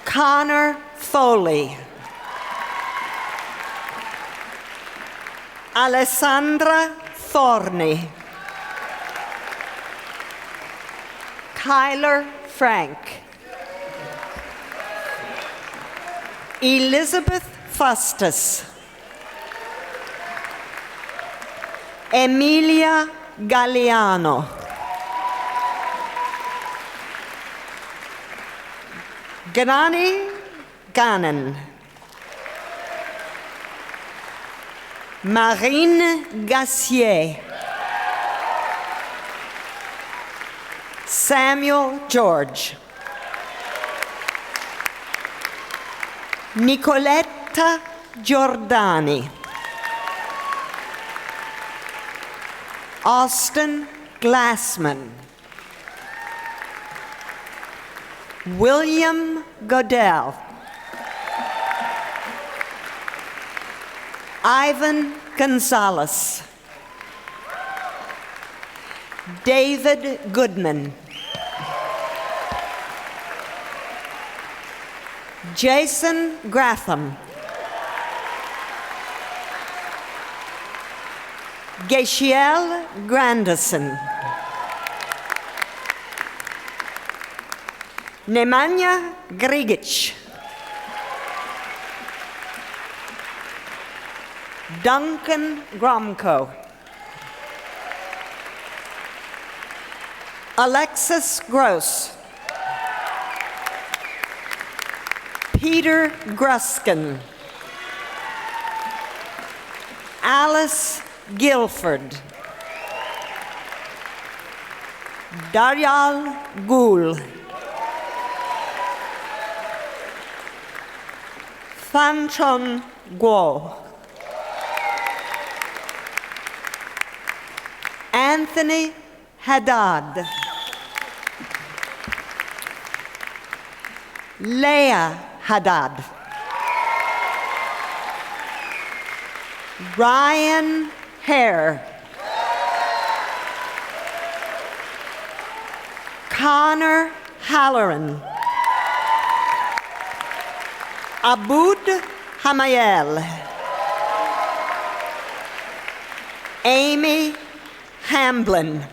Connor Foley. Alessandra Forni. Kyler Frank. Elizabeth Fustus. Emilia Galliano. Grani Gannon. Marine Gassier. Samuel George. Nicoletta Giordani. Austin Glassman. William Godell. Ivan Gonzalez. David Goodman. Jason Gratham. Geshiel Grandison. Nemanja Grigic. Duncan Gromko. Alexis Gross. Peter Gruskin. Alice Guilford. Daryal Gul. Fanchon Guo. Anthony Haddad. Leah Haddad. Ryan Hare. Connor Halloran. Aboud Hamayel. Amy Hamblin.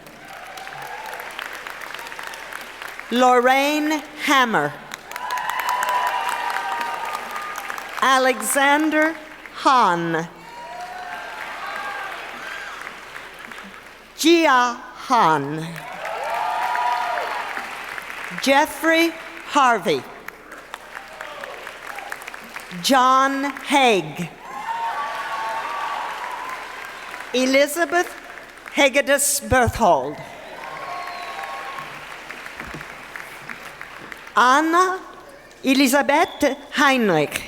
Lorraine Hammer. Alexander Han. Jia Han. Jeffrey Harvey. John Haig. Elizabeth Hegedus Berthold. Anna Elisabeth Heinrich.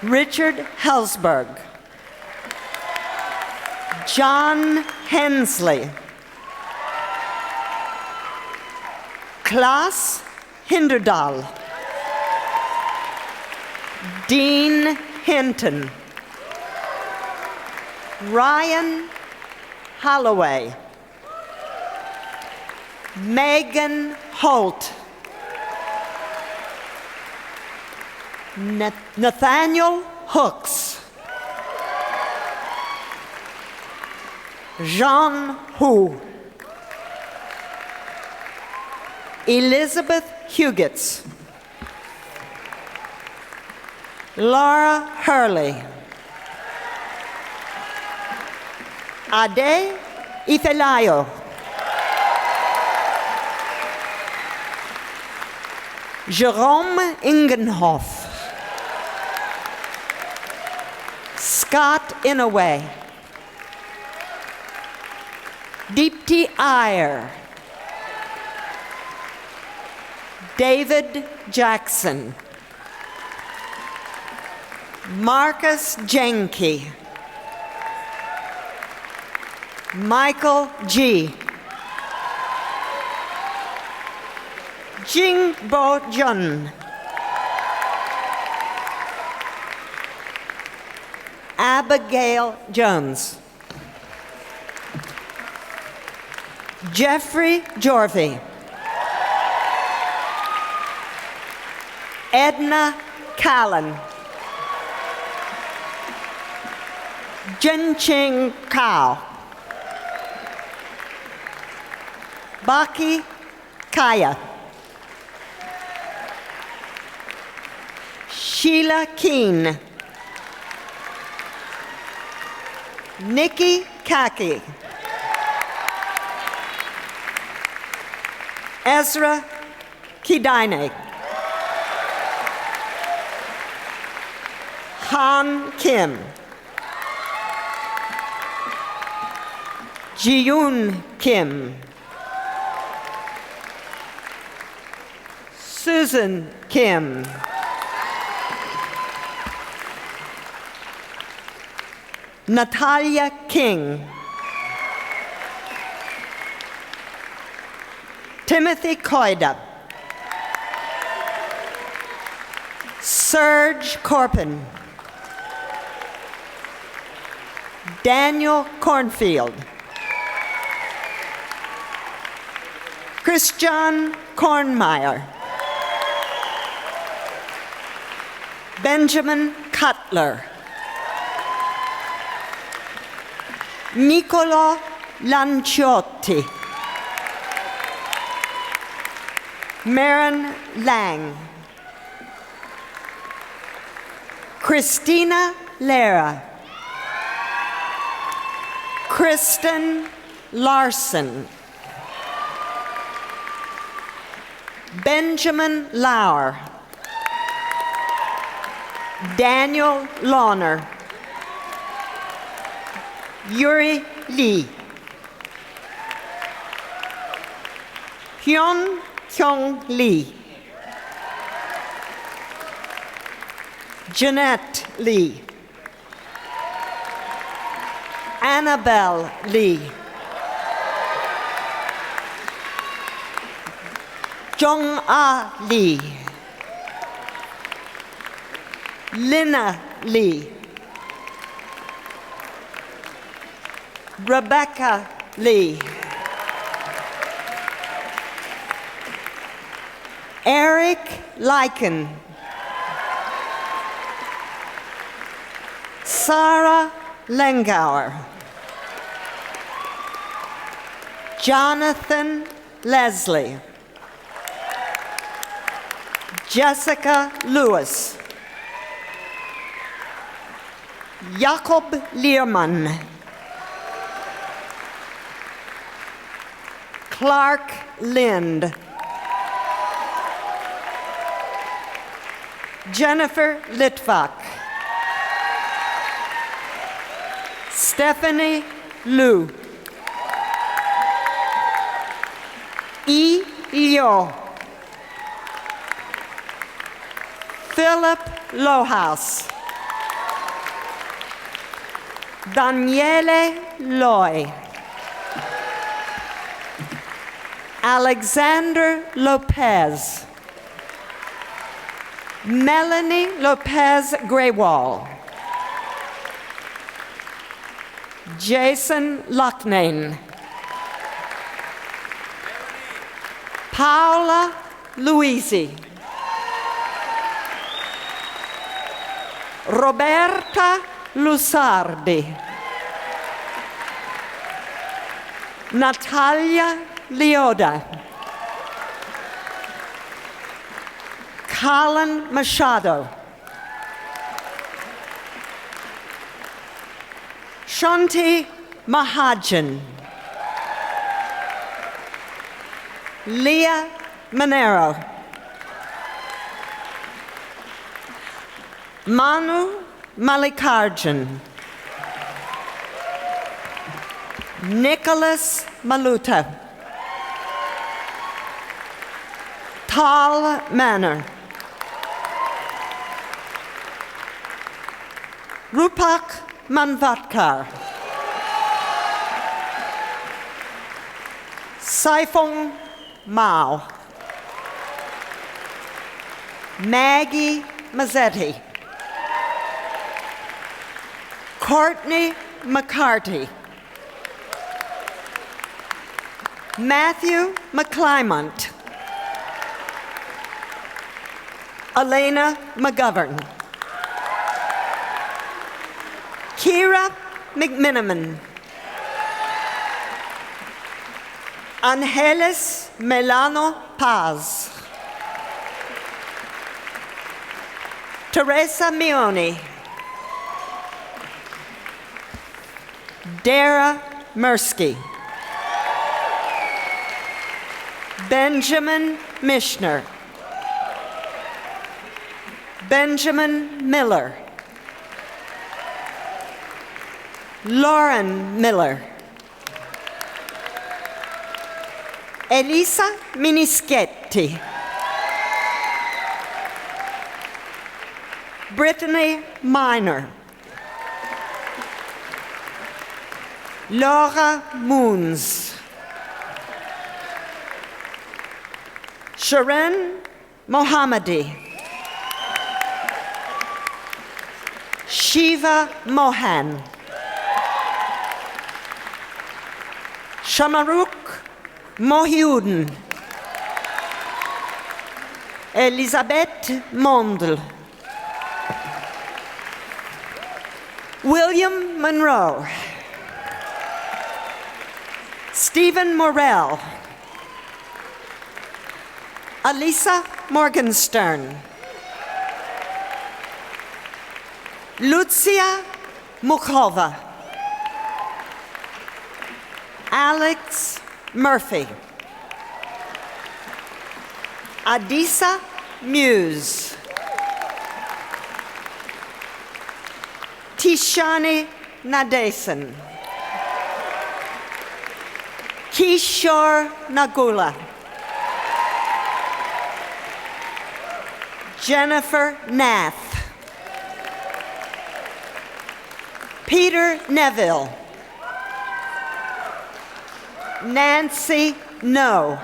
Richard Helsberg. John Hensley. Klaas Hinderdal. Dean Hinton. Ryan Holloway. Megan Holt. Nathaniel Hooks. Jean Hu. Elizabeth Hugetts. Laura Hurley. Ade Ifelayo. Jerome Ingenhoff. Scott Inaway. Deepti Iyer. David Jackson. Marcus Jenke. Michael G. Jingbo Jun. Abigail Jones. Jeffrey Jorvie. Edna Callan. Jinqing Kao. Baki Kaya. Sheila Keen. Nikki Kaki. Ezra Kidine. Han Kim. Ji-yoon Kim. Susan Kim. Natalia King. Timothy Koida. Serge Corpin. Daniel Cornfield. Christian Kornmeyer. Benjamin Cutler. Nicolo Lanciotti. Maren Lang. Christina Lara. Kristen Larson. Benjamin Lauer. Daniel Lawner. Yuri Lee. Hyun Kyung Lee. Jeanette Lee. Annabelle Lee. Jong-ah Lee. Lina Lee. Rebecca Lee. Eric Lyken. Sarah Lengauer. Jonathan Leslie. Jessica Lewis. Jakob Learman. Clark Lind. Jennifer Litvak. Stephanie Liu. E. Leo. Philip Lohaus. Daniele Loy. Alexander Lopez. Melanie Lopez Greywall. Jason Lucknane. Paola Luisi. Roberta Lusardi. Natalia Leoda. Colin Machado. Shanti Mahajan. Leah Monero. Manu Malikarjan. Nicholas Maluta. Tal Manor. Rupak Manvatkar. Saifong Mao. Maggie Mazzetti. Courtney McCarty. Matthew McClymont. Elena McGovern. Kira McMiniman. Angeles Melano Paz. Teresa Mioni. Dara Mirsky. Benjamin Mishner. Benjamin Miller. Lauren Miller. Elisa Minischetti. Brittany Minor. Laura Moons. Sharon Mohammadi. Shiva Mohan. Shamaruk Mohiuden. Elisabeth Mondl. William Monroe. Stephen Morell. Alisa Morgenstern. Lucia Mukhova. Alex Murphy. Adisa Muse. Tishani Nadesan. Kishore Nagula. Jennifer Nath. Peter Neville. Nancy No.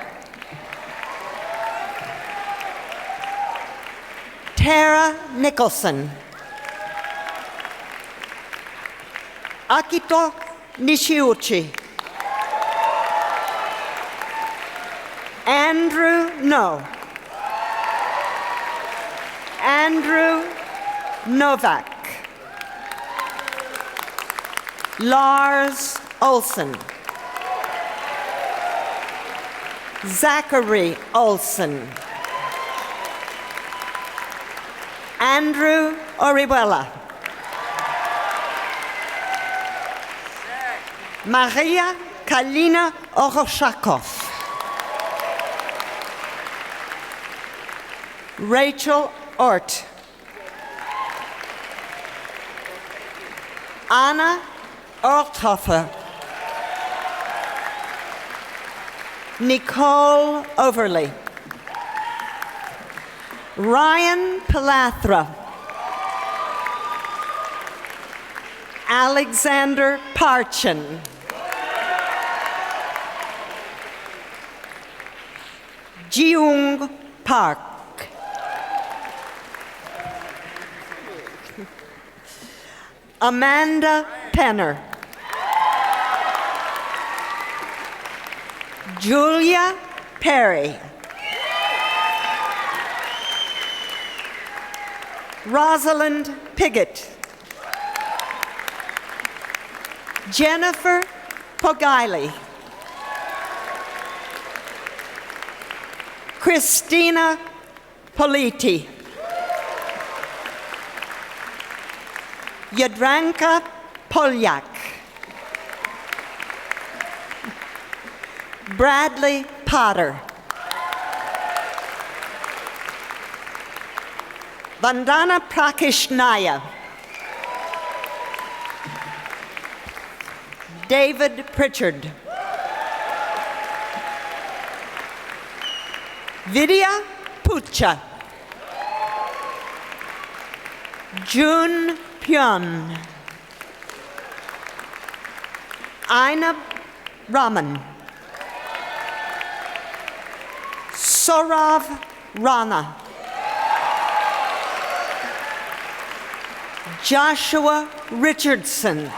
Tara Nicholson. Akito Nishiuchi. Andrew No. Andrew Novak. Lars Olson. Zachary Olson. Andrew Orihuela. Maria Kalina Oroshakov. Rachel Ort. Anna Orthofer. Nicole Overly. Ryan Palathra. Alexander Parchin. Jiung Park. Amanda Penner. Julia Perry. Rosalind Piggott. Jennifer Pogiley. Christina Politi. Jadranka Polyak. Bradley Potter. Vandana Prakishnaya. David Pritchard. Vidya Pucha. June Pyun. Ainab Raman. Sorav Rana. Joshua Richardson.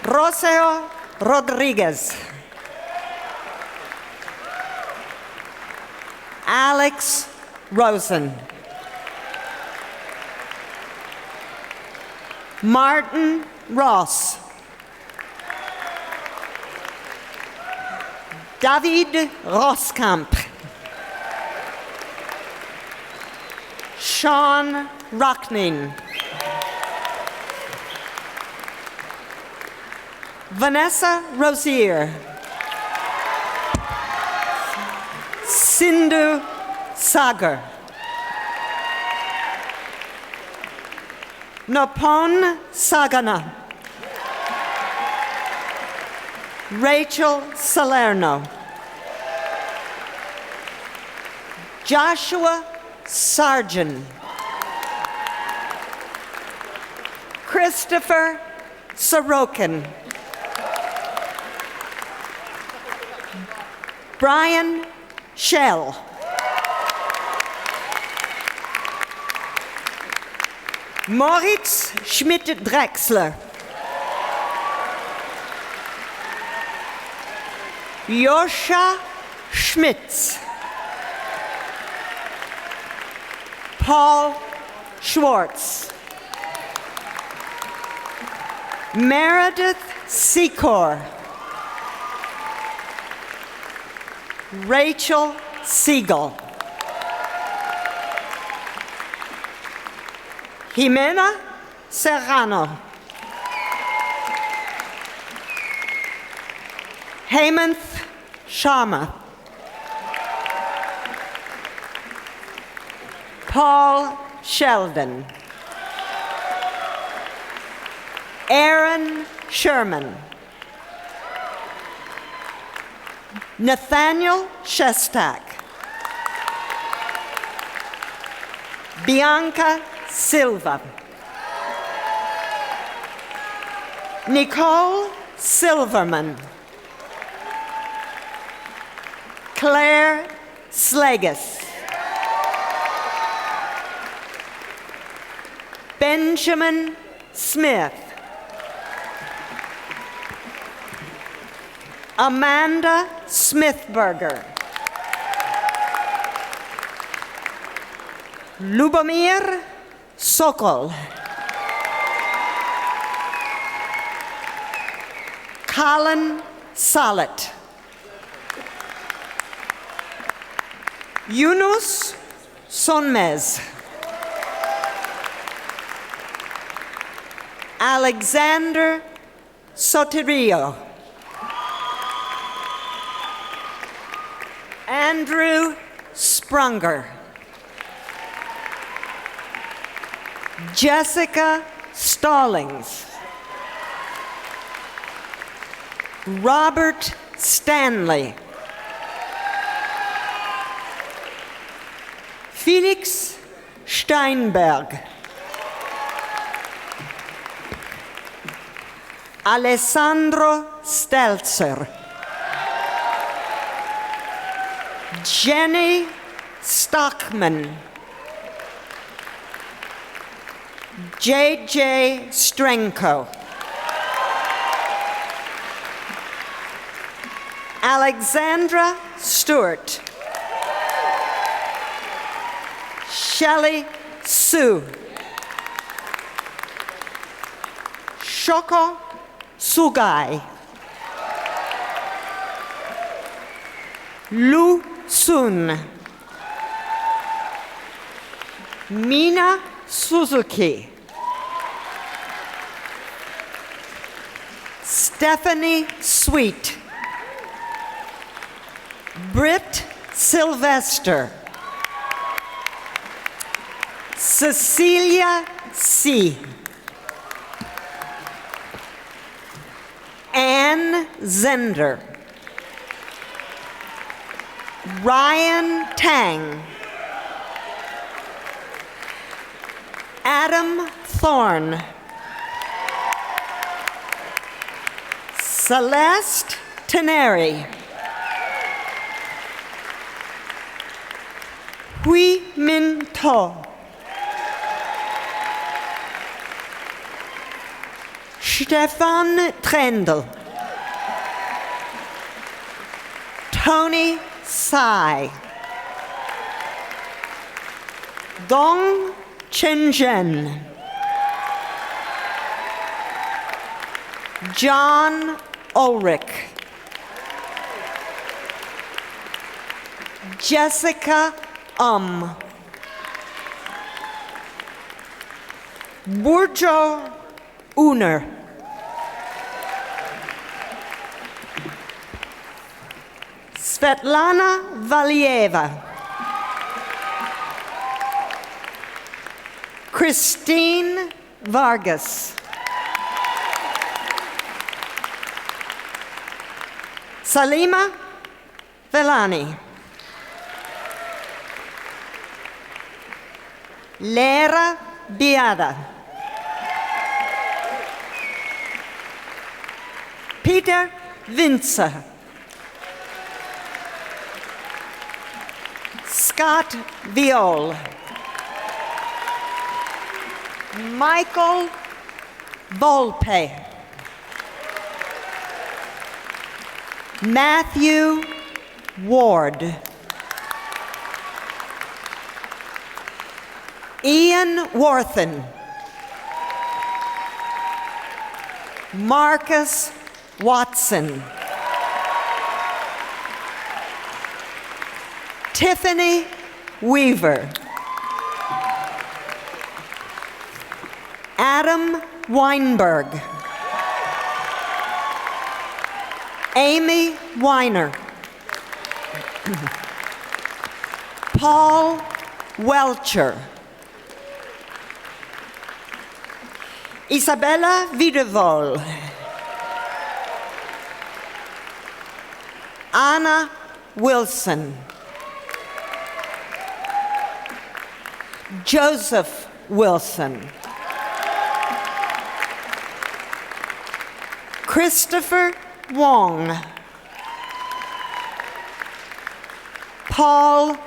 Roseo Rodriguez. Alex Rosen. Martin Ross. David Roskamp. Sean Rockning. Vanessa Rosier. Sindhu Sagar. Nopon Sagana. Rachel Salerno. Joshua Sargent. Christopher Sorokin. Brian Shell. Moritz Schmidt-Drexler. Joscha Schmitz. Paul Schwartz. Meredith Secor. Rachel Siegel. Jimena Serrano. Hemant Sharma. Paul Sheldon. Aaron Sherman. Nathaniel Shestak. Bianca Silva. Nicole Silverman. Claire Slagus. Benjamin Smith. Amanda Smithberger. Lubomir Sokol. Colin Salet. Yunus Sonmez. Alexander Soterio. Andrew Sprunger. Jessica Stallings. Robert Stanley. Felix Steinberg. Alessandro Stelzer. Jenny Stockman. J.J. Strenko. Alexandra Stewart. Shelley Sue. Shoko Sugai. Lu Sun. Mina Suzuki. Stephanie Sweet. Britt Sylvester. Cecilia C. Ann Zender. Ryan Tang. Adam Thorne. Celeste Teneri. Hui Min To. Stefan Trendl. Tony Tsai. Dong Chen-Zhen. John Ulrich. Jessica Burjo Uner. Svetlana Valieva. Christine Vargas. Salima Velani. Lera Biada. Peter Vince. Scott Viol. Michael Volpe. Matthew Ward. Ian Worthen. Marcus Watson. Tiffany Weaver. Adam Weinberg. Amy Weiner. Paul Welcher. Isabella Wiedewol. Anna Wilson. Joseph Wilson. Christopher Wong. Paul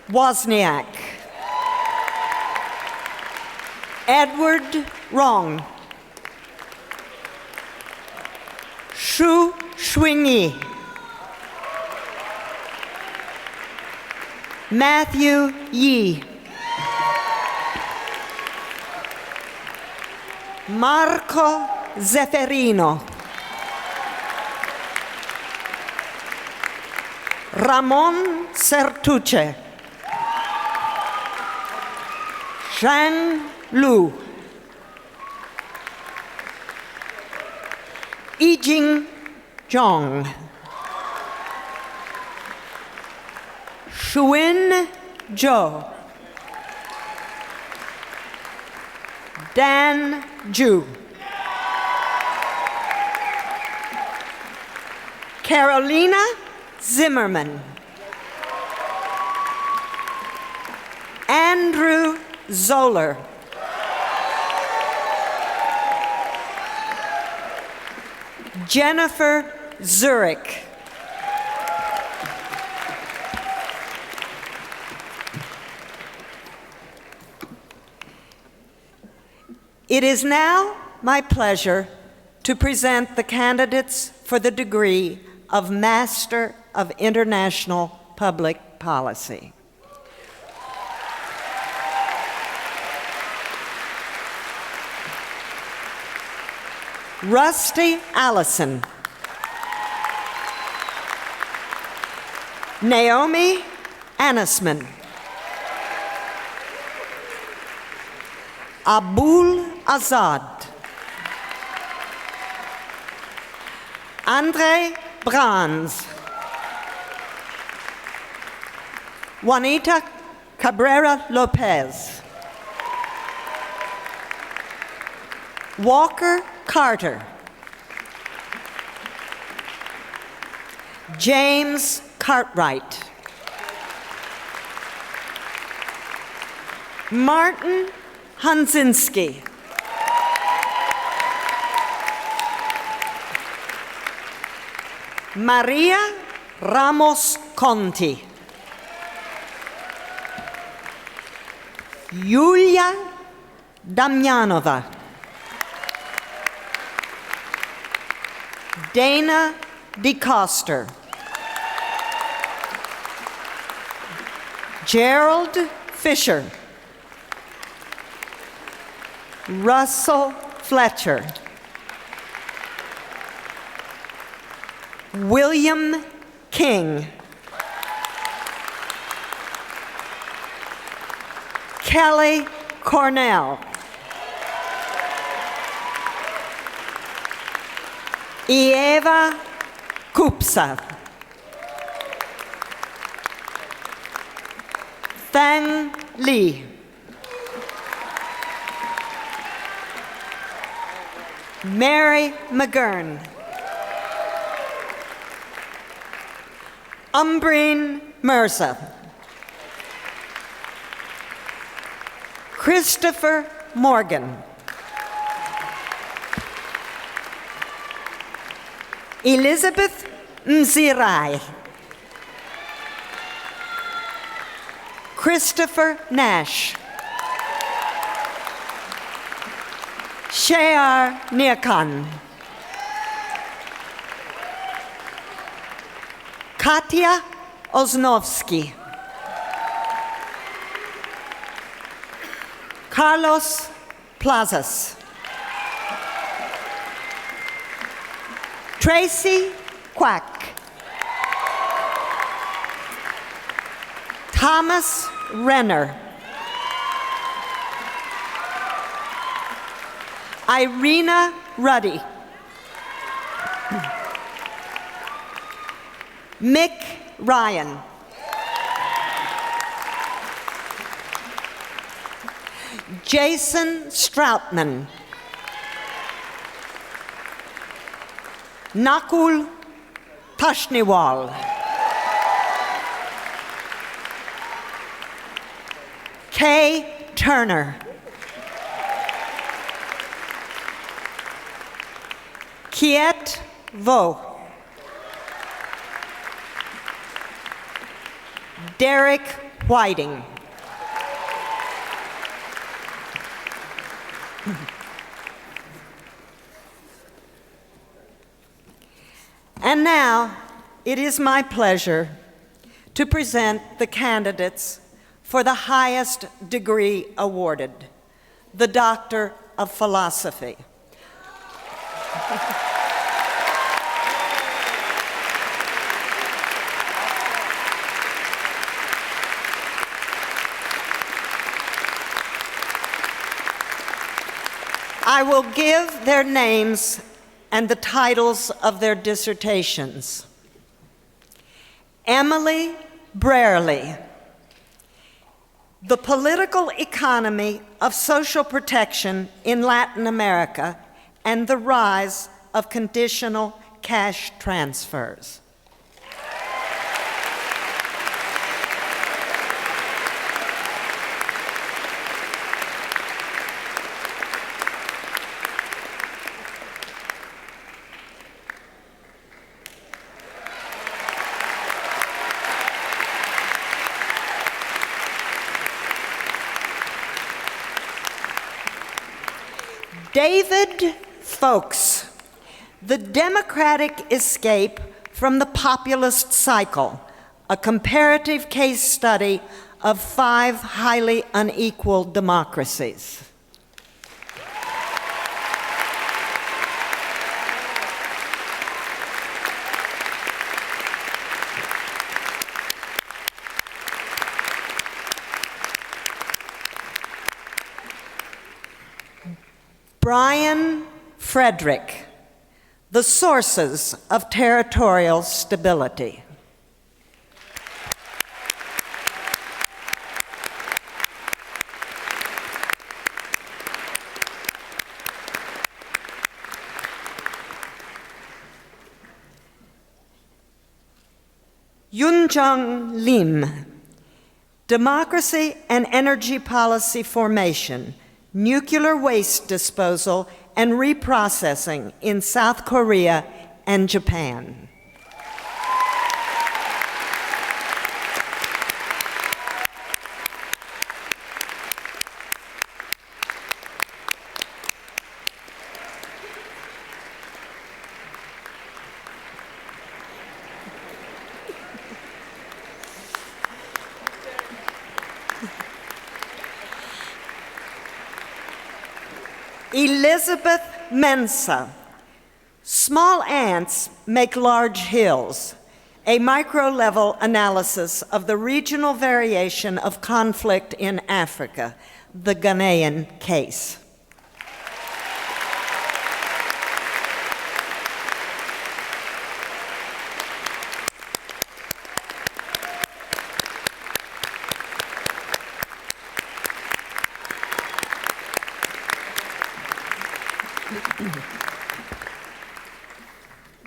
Wozniak. Edward Rong. Shu Shuingyi. Matthew Yi. Marco Zefferino. Ramon Sertuche. Zhang Lu. Yijing Zhong. Shuin Zhou. Dan Zhu. Carolina Zimmerman. Andrew Zoller. Jennifer Zurich. It is now my pleasure to present the candidates for the degree of Master of International Public Policy. Rusty Allison. Naomi Anisman. Abul Azad. Andre Brans. Juanita Cabrera Lopez. Walker Carter. James Cartwright. Martin Hansinski. Maria Ramos Conti. Yulia Damjanova. Dana DeCoster. Gerald Fisher. Russell Fletcher. William King. Kelly Cornell. Eva Kupsa. Thang Lee. Mary McGurn. Umbreen Mercer. Christopher Morgan. Elizabeth Mzirai. Christopher Nash. Shayar Nirkan. Katya Osnovsky. Carlos Plazas. Tracy Quack. Thomas Renner. Irina Ruddy. Mick Ryan. Jason Stroutman. Nakul Tashniwal. Kay Turner. Kiet Vo. Derek Whiting. And now, it is my pleasure to present the candidates for the highest degree awarded, the Doctor of Philosophy. I will give their names and the titles of their dissertations. Emily Brierley, The Political Economy of Social Protection in Latin America and the Rise of Conditional Cash Transfers. David Folks, The Democratic Escape from the Populist Cycle, a comparative case study of 5 highly unequal democracies. Brian Frederick, The Sources of Territorial Stability. Yunjong Lim, Democracy and Energy Policy Formation, Nuclear Waste Disposal and Reprocessing in South Korea and Japan. Elizabeth Mensah, Small Ants Make Large Hills, a micro-level analysis of the regional variation of conflict in Africa, the Ghanaian case.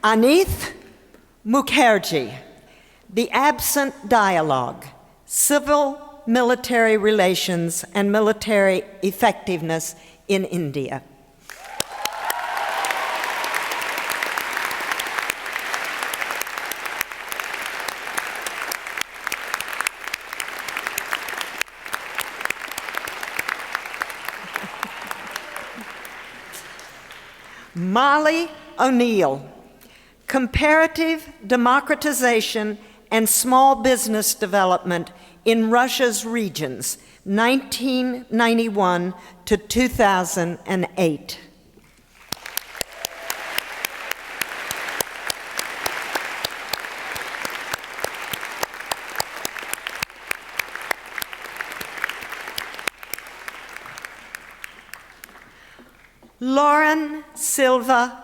Anith Mukherjee, The Absent Dialogue, Civil-Military Relations and Military Effectiveness in India. Molly O'Neill, Comparative Democratization and Small Business Development in Russia's Regions, 1991 to 2008. Lauren Silva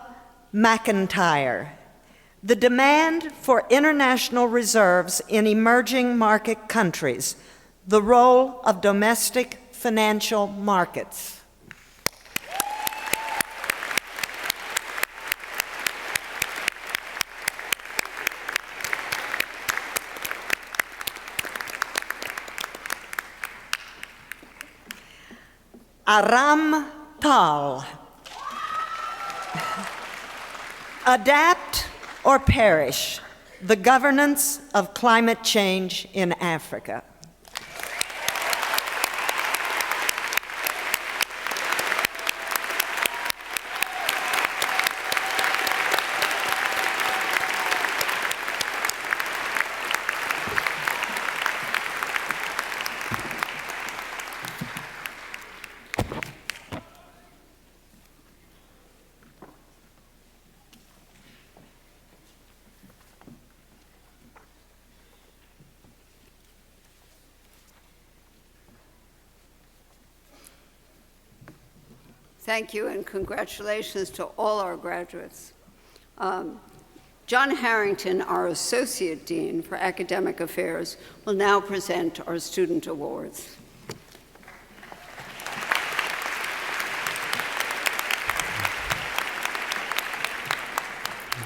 McIntyre. The demand for international reserves in emerging market countries, the role of domestic financial markets. Aram Tal. Adapt or perish, the governance of climate change in Africa. Thank you, and congratulations to all our graduates. John Harrington, our Associate Dean for Academic Affairs, will now present our student awards.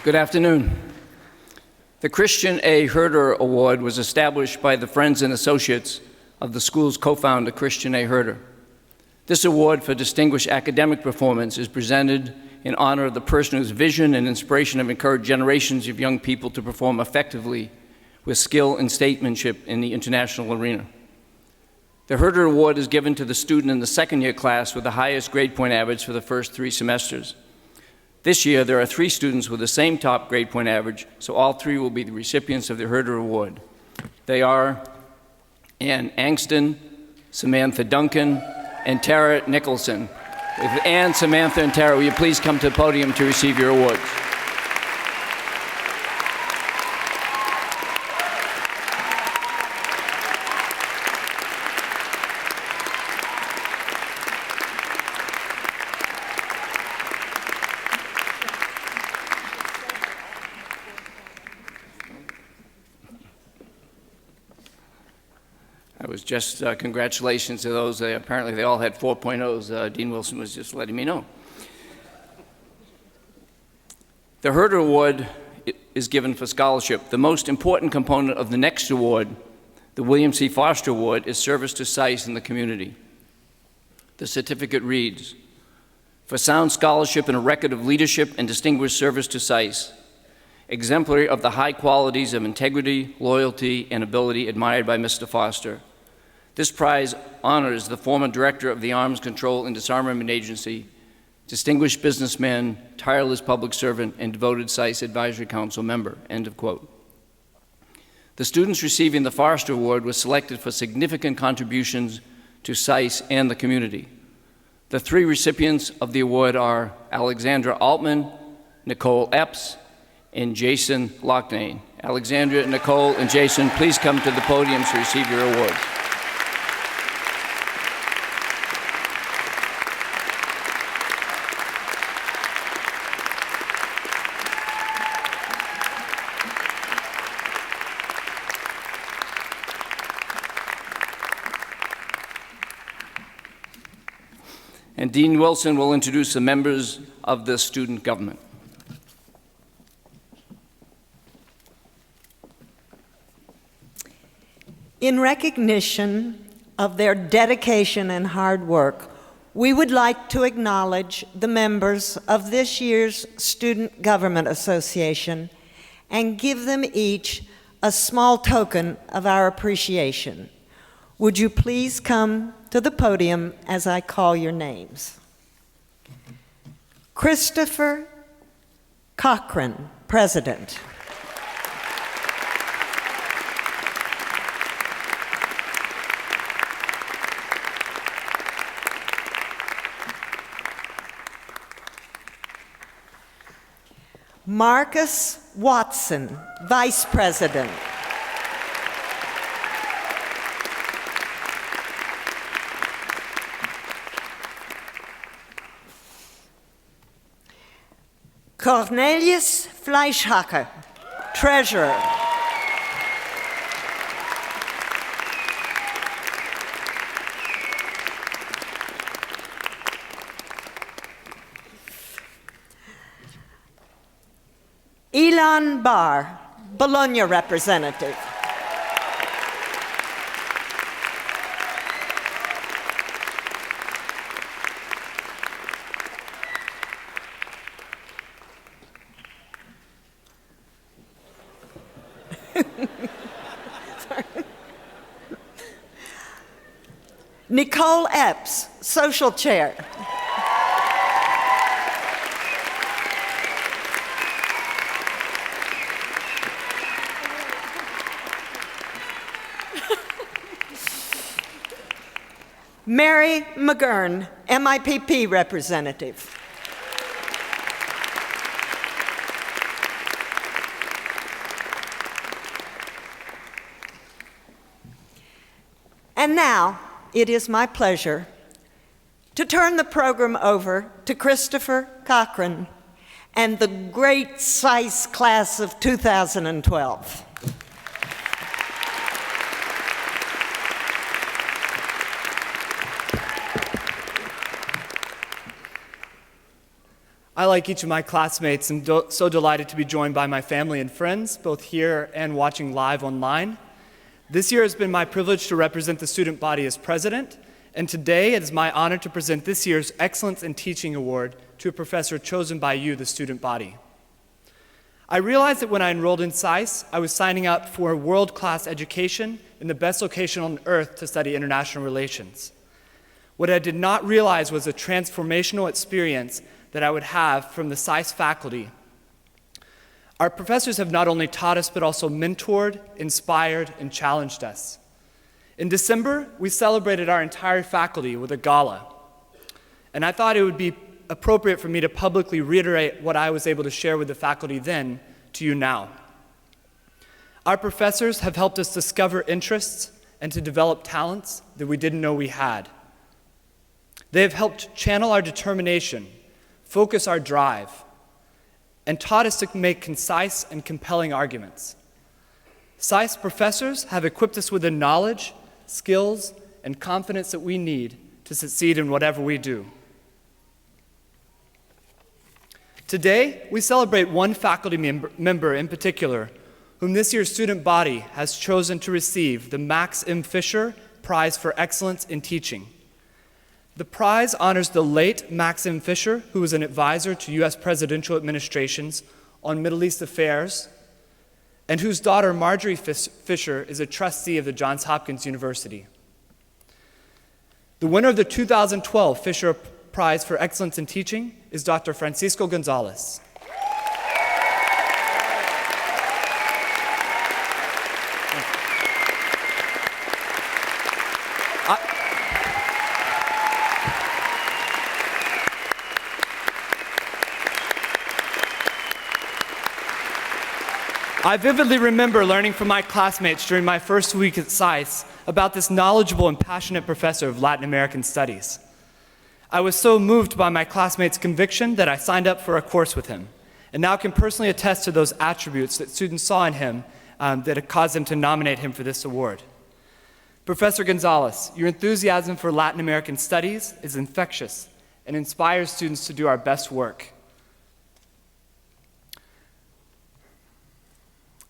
Good afternoon. The Christian A. Herder Award was established by the Friends and Associates of the school's co-founder, Christian A. Herder. This award for distinguished academic performance is presented in honor of the person whose vision and inspiration have encouraged generations of young people to perform effectively with skill and statesmanship in the international arena. The Herder Award is given to the student in the second-year class with the highest grade point average for the first 3 semesters. This year, there are 3 students with the same top grade point average, so all 3 will be the recipients of the Herder Award. They are Ann Angston, Samantha Duncan, and Tara Nicholson. If Ann, Samantha, and Tara, will you please come to the podium to receive your awards? Just congratulations to those. Apparently they all had 4.0s. Dean Wilson was just letting me know. The Herder Award is given for scholarship. The most important component of the next award, the William C. Foster Award, is service to SAIS in the community. The certificate reads, for sound scholarship and a record of leadership and distinguished service to SAIS, exemplary of the high qualities of integrity, loyalty, and ability admired by Mr. Foster. This prize honors the former director of the Arms Control and Disarmament Agency, distinguished businessman, tireless public servant, and devoted SAIS Advisory Council member, end of quote. The students receiving the Foster Award were selected for significant contributions to SAIS and the community. The 3 recipients of the award are Alexandra Altman, Nicole Epps, and Jason Locknane. Alexandra, Nicole, and Jason, please come to the podium to receive your awards. And Dean Wilson will introduce the members of the student government. In recognition of their dedication and hard work, we would like to acknowledge the members of this year's Student Government Association and give them each a small token of our appreciation. Would you please come to the podium as I call your names? Christopher Cochran, President. Marcus Watson, Vice President. Cornelius Fleischhacker, Treasurer. Elon Barr, Bologna representative. Nicole Epps, social chair. Mary McGurn, MIPP representative. And now, it is my pleasure to turn the program over to Christopher Cochran and the great SAIS class of 2012. I, like each of my classmates, am so delighted to be joined by my family and friends, both here and watching live online. This year has been my privilege to represent the student body as president, and today it is my honor to present this year's Excellence in Teaching Award to a professor chosen by you, the student body. I realized that when I enrolled in SAIS, I was signing up for world-class education in the best location on earth to study international relations. What I did not realize was a transformational experience that I would have from the SAIS faculty. Our professors have not only taught us, but also mentored, inspired, and challenged us. In December, we celebrated our entire faculty with a gala. And I thought it would be appropriate for me to publicly reiterate what I was able to share with the faculty then to you now. Our professors have helped us discover interests and to develop talents that we didn't know we had. They have helped channel our determination, focus our drive, and taught us to make concise and compelling arguments. SAIS professors have equipped us with the knowledge, skills, and confidence that we need to succeed in whatever we do. Today, we celebrate one faculty member in particular, whom this year's student body has chosen to receive the Max M. Fisher Prize for Excellence in Teaching. The prize honors the late Max M. Fisher, who was an advisor to U.S. presidential administrations on Middle East affairs, and whose daughter, Marjorie Fisher, is a trustee of the Johns Hopkins University. The winner of the 2012 Fisher Prize for Excellence in Teaching is Dr. Francisco Gonzalez. I vividly remember learning from my classmates during my first week at SAIS about this knowledgeable and passionate professor of Latin American studies. I was so moved by my classmates' conviction that I signed up for a course with him, and now can personally attest to those attributes that students saw in him that had caused them to nominate him for this award. Professor Gonzalez, your enthusiasm for Latin American studies is infectious and inspires students to do our best work.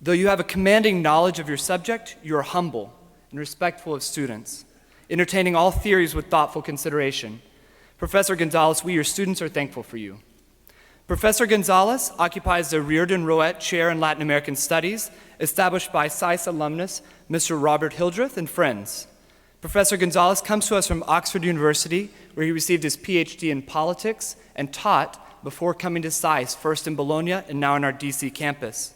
Though you have a commanding knowledge of your subject, you are humble and respectful of students, entertaining all theories with thoughtful consideration. Professor Gonzalez, we, your students, are thankful for you. Professor Gonzalez occupies the Reardon Roet Chair in Latin American Studies, established by SAIS alumnus Mr. Robert Hildreth and friends. Professor Gonzalez comes to us from Oxford University, where he received his PhD in politics and taught before coming to SAIS, first in Bologna and now in our DC campus.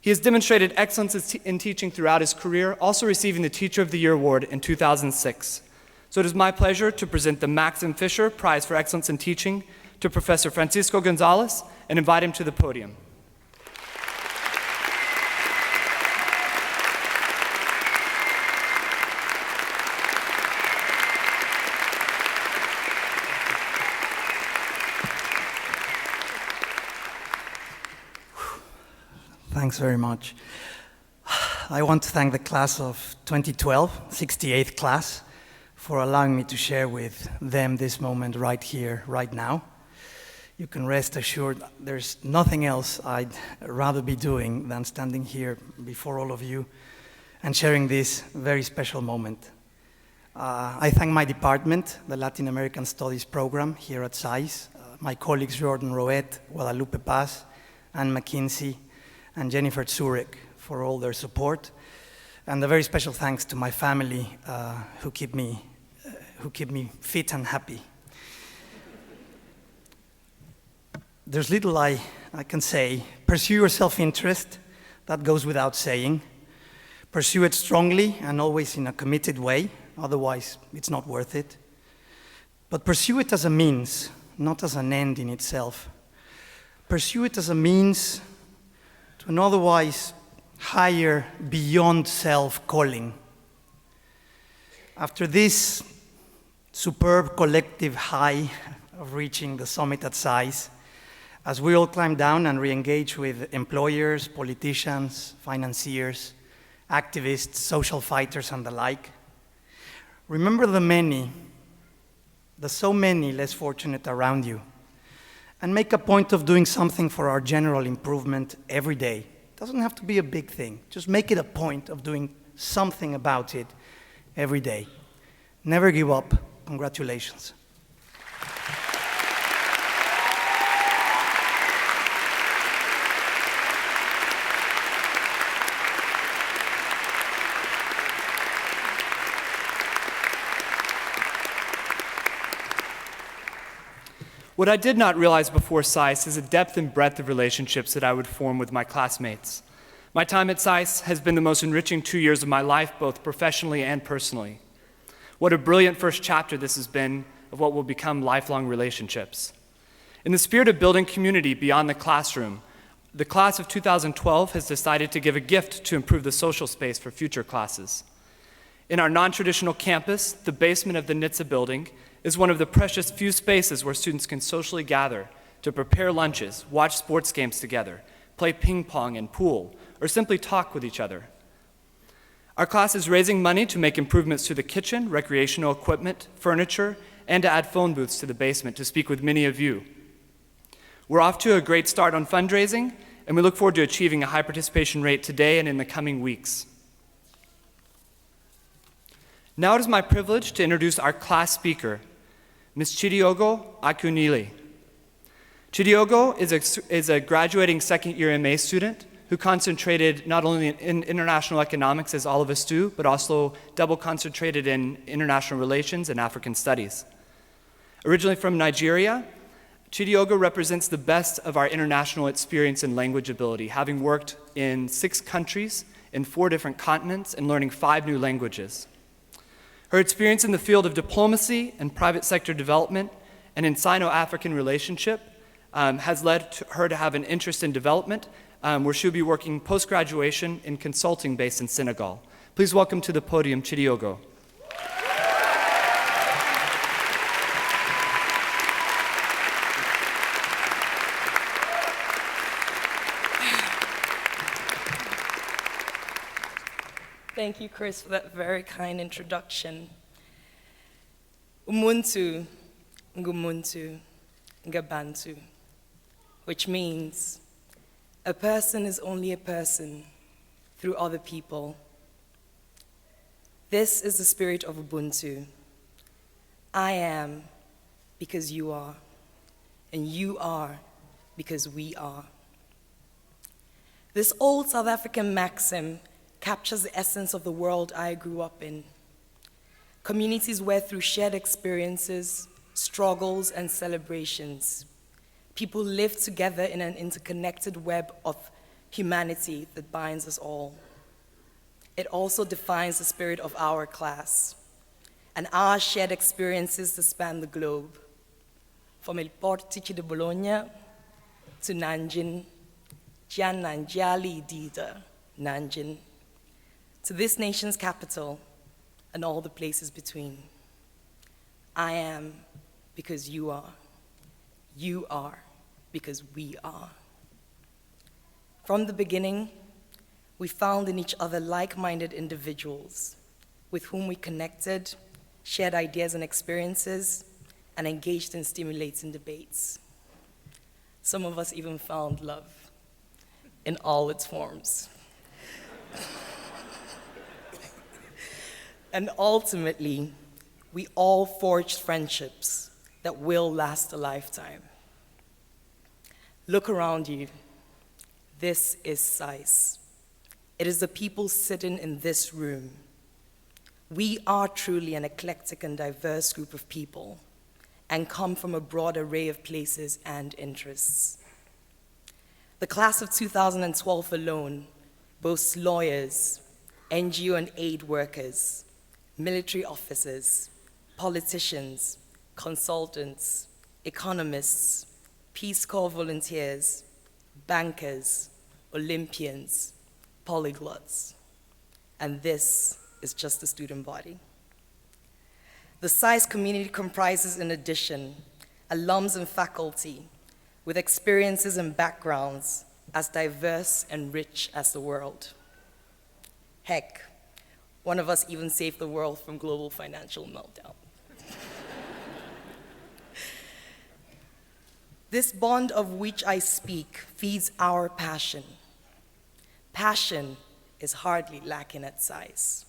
He has demonstrated excellence in teaching throughout his career, also receiving the Teacher of the Year Award in 2006. So it is my pleasure to present the Max M. Fisher Prize for Excellence in Teaching to Professor Francisco Gonzalez and invite him to the podium. Thanks very much. I want to thank the class of 2012, 68th class, for allowing me to share with them this moment right here, right now. You can rest assured there's nothing else I'd rather be doing than standing here before all of you and sharing this very special moment. I thank my department, the Latin American Studies program here at SAIS, my colleagues Jordan Roet, Guadalupe Paz, Anne McKinsey, and Jennifer Zurek for all their support. And a very special thanks to my family who keep me fit and happy. There's little I can say. Pursue your self-interest, that goes without saying. Pursue it strongly and always in a committed way, otherwise it's not worth it. But pursue it as a means, not as an end in itself. Pursue it as a means to an otherwise higher, beyond self calling. After this superb collective high of reaching the summit at SAIS, as we all climb down and re-engage with employers, politicians, financiers, activists, social fighters, and the like, remember the so many less fortunate around you, and make a point of doing something for our general improvement every day. It doesn't have to be a big thing. Just make it a point of doing something about it every day. Never give up. Congratulations. What I did not realize before SAIS is the depth and breadth of relationships that I would form with my classmates. My time at SAIS has been the most enriching 2 years of my life, both professionally and personally. What a brilliant first chapter this has been of what will become lifelong relationships. In the spirit of building community beyond the classroom, the class of 2012 has decided to give a gift to improve the social space for future classes. In our non-traditional campus, the basement of the NHTSA building is one of the precious few spaces where students can socially gather to prepare lunches, watch sports games together, play ping pong and pool, or simply talk with each other. Our class is raising money to make improvements to the kitchen, recreational equipment, furniture, and to add phone booths to the basement to speak with many of you. We're off to a great start on fundraising, and we look forward to achieving a high participation rate today and in the coming weeks. Now it is my privilege to introduce our class speaker, Ms. Chidiogo Akunili. Chidiogo is a graduating second-year MA student who concentrated not only in international economics, as all of us do, but also double concentrated in international relations and African studies. Originally from Nigeria, Chidiogo represents the best of our international experience and language ability, having worked in 6 countries, in 4 different continents, and learning 5 new languages. Her experience in the field of diplomacy and private sector development and in Sino-African relationship has led her to have an interest in development, where she'll be working post-graduation in consulting based in Senegal. Please welcome to the podium Chidiogo. Thank you, Chris, for that very kind introduction. Umuntu, ngumuntu, ngabantu, which means a person is only a person through other people. This is the spirit of Ubuntu. I am because you are, and you are because we are. This old South African maxim captures the essence of the world I grew up in. Communities where through shared experiences, struggles, and celebrations, people live together in an interconnected web of humanity that binds us all. It also defines the spirit of our class and our shared experiences that span the globe, from Il Portici de Bologna to Nanjing, Jiannanjiali Dida, Nanjing, to this nation's capital and all the places between. I am because you are. You are because we are. From the beginning, we found in each other like-minded individuals with whom we connected, shared ideas and experiences, and engaged in stimulating debates. Some of us even found love in all its forms. And ultimately, we all forged friendships that will last a lifetime. Look around you. This is SAIS. It is the people sitting in this room. We are truly an eclectic and diverse group of people and come from a broad array of places and interests. The class of 2012 alone boasts lawyers, NGO and aid workers, military officers, politicians, consultants, economists, Peace Corps volunteers, bankers, Olympians, polyglots. And this is just the student body. The SAIS community comprises, in addition, alums and faculty with experiences and backgrounds as diverse and rich as the world. Heck, one of us even saved the world from global financial meltdown. This bond of which I speak feeds our passion. Passion is hardly lacking at SAIS.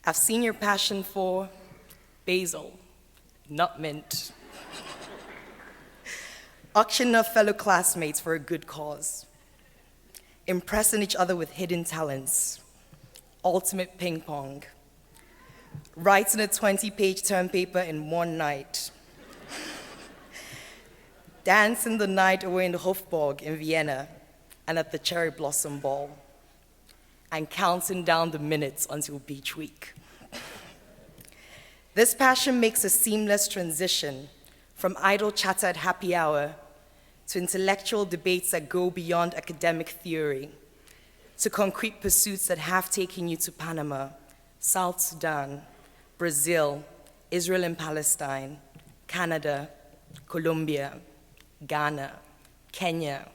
I've seen your passion for basil, not mint. Auctioning off fellow classmates for a good cause. Impressing each other with hidden talents. Ultimate ping pong. Writing a 20-page term paper in one night. Dancing the night away in the Hofburg in Vienna and at the Cherry Blossom Ball. And counting down the minutes until beach week. This passion makes a seamless transition from idle chatter at happy hour to intellectual debates that go beyond academic theory, to concrete pursuits that have taken you to Panama, South Sudan, Brazil, Israel and Palestine, Canada, Colombia, Ghana, Kenya,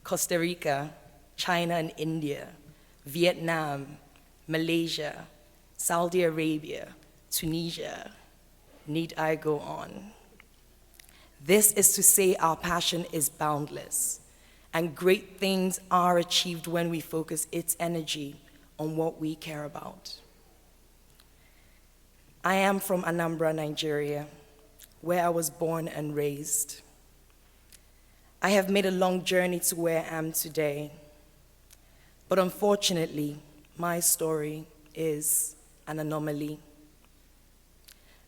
Costa Rica, China and India, Vietnam, Malaysia, Saudi Arabia, Tunisia. Need I go on? This is to say our passion is boundless, and great things are achieved when we focus its energy on what we care about. I am from Anambra, Nigeria, where I was born and raised. I have made a long journey to where I am today, but unfortunately, my story is an anomaly.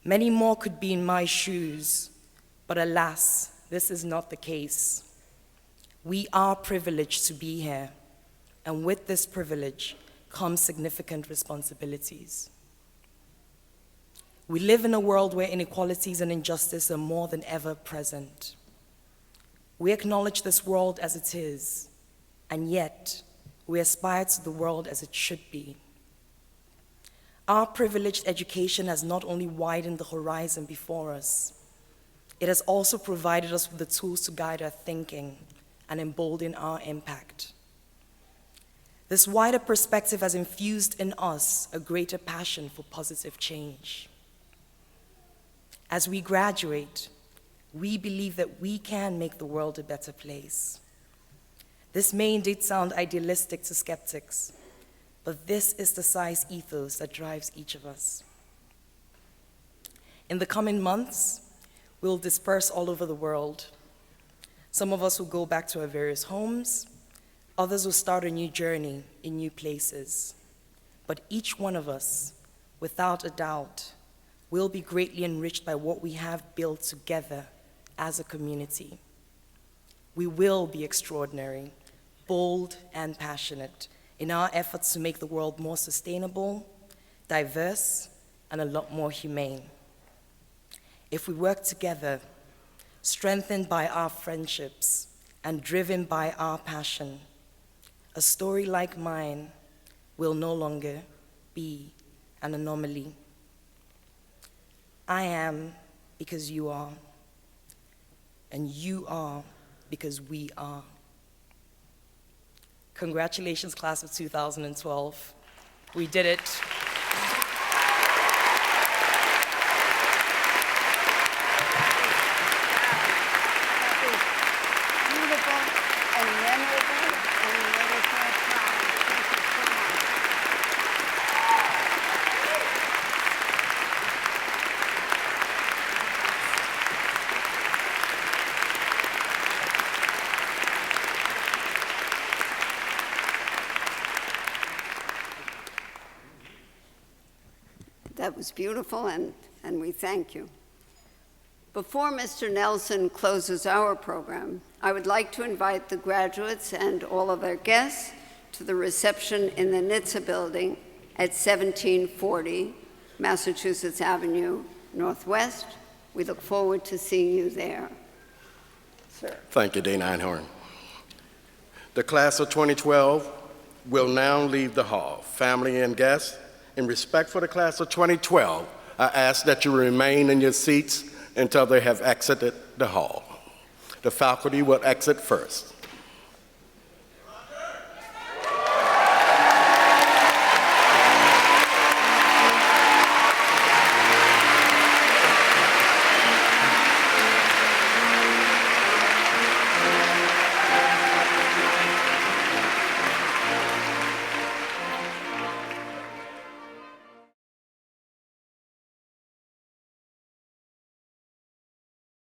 Many more could be in my shoes, but alas, this is not the case. We are privileged to be here, and with this privilege comes significant responsibilities. We live in a world where inequalities and injustice are more than ever present. We acknowledge this world as it is, and yet we aspire to the world as it should be. Our privileged education has not only widened the horizon before us, it has also provided us with the tools to guide our thinking and embolden our impact. This wider perspective has infused in us a greater passion for positive change. As we graduate, we believe that we can make the world a better place. This may indeed sound idealistic to skeptics, but this is the SAIS ethos that drives each of us. In the coming months, we'll disperse all over the world. Some of us will go back to our various homes, others will start a new journey in new places. But each one of us, without a doubt, will be greatly enriched by what we have built together as a community. We will be extraordinary, bold, and passionate in our efforts to make the world more sustainable, diverse, and a lot more humane. If we work together, strengthened by our friendships and driven by our passion, a story like mine will no longer be an anomaly. I am because you are, and you are because we are. Congratulations, class of 2012. We did it. Beautiful and memorable and made us all proud. Thank you so much. That was beautiful, and we thank you. Before Mr. Nelson closes our program, I would like to invite the graduates and all of our guests to the reception in the NHTSA building at 1740 Massachusetts Avenue Northwest. We look forward to seeing you there. Sir. Thank you, Dean Einhorn. The class of 2012 will now leave the hall. Family and guests, in respect for the class of 2012, I ask that you remain in your seats until they have exited the hall. The faculty will exit first.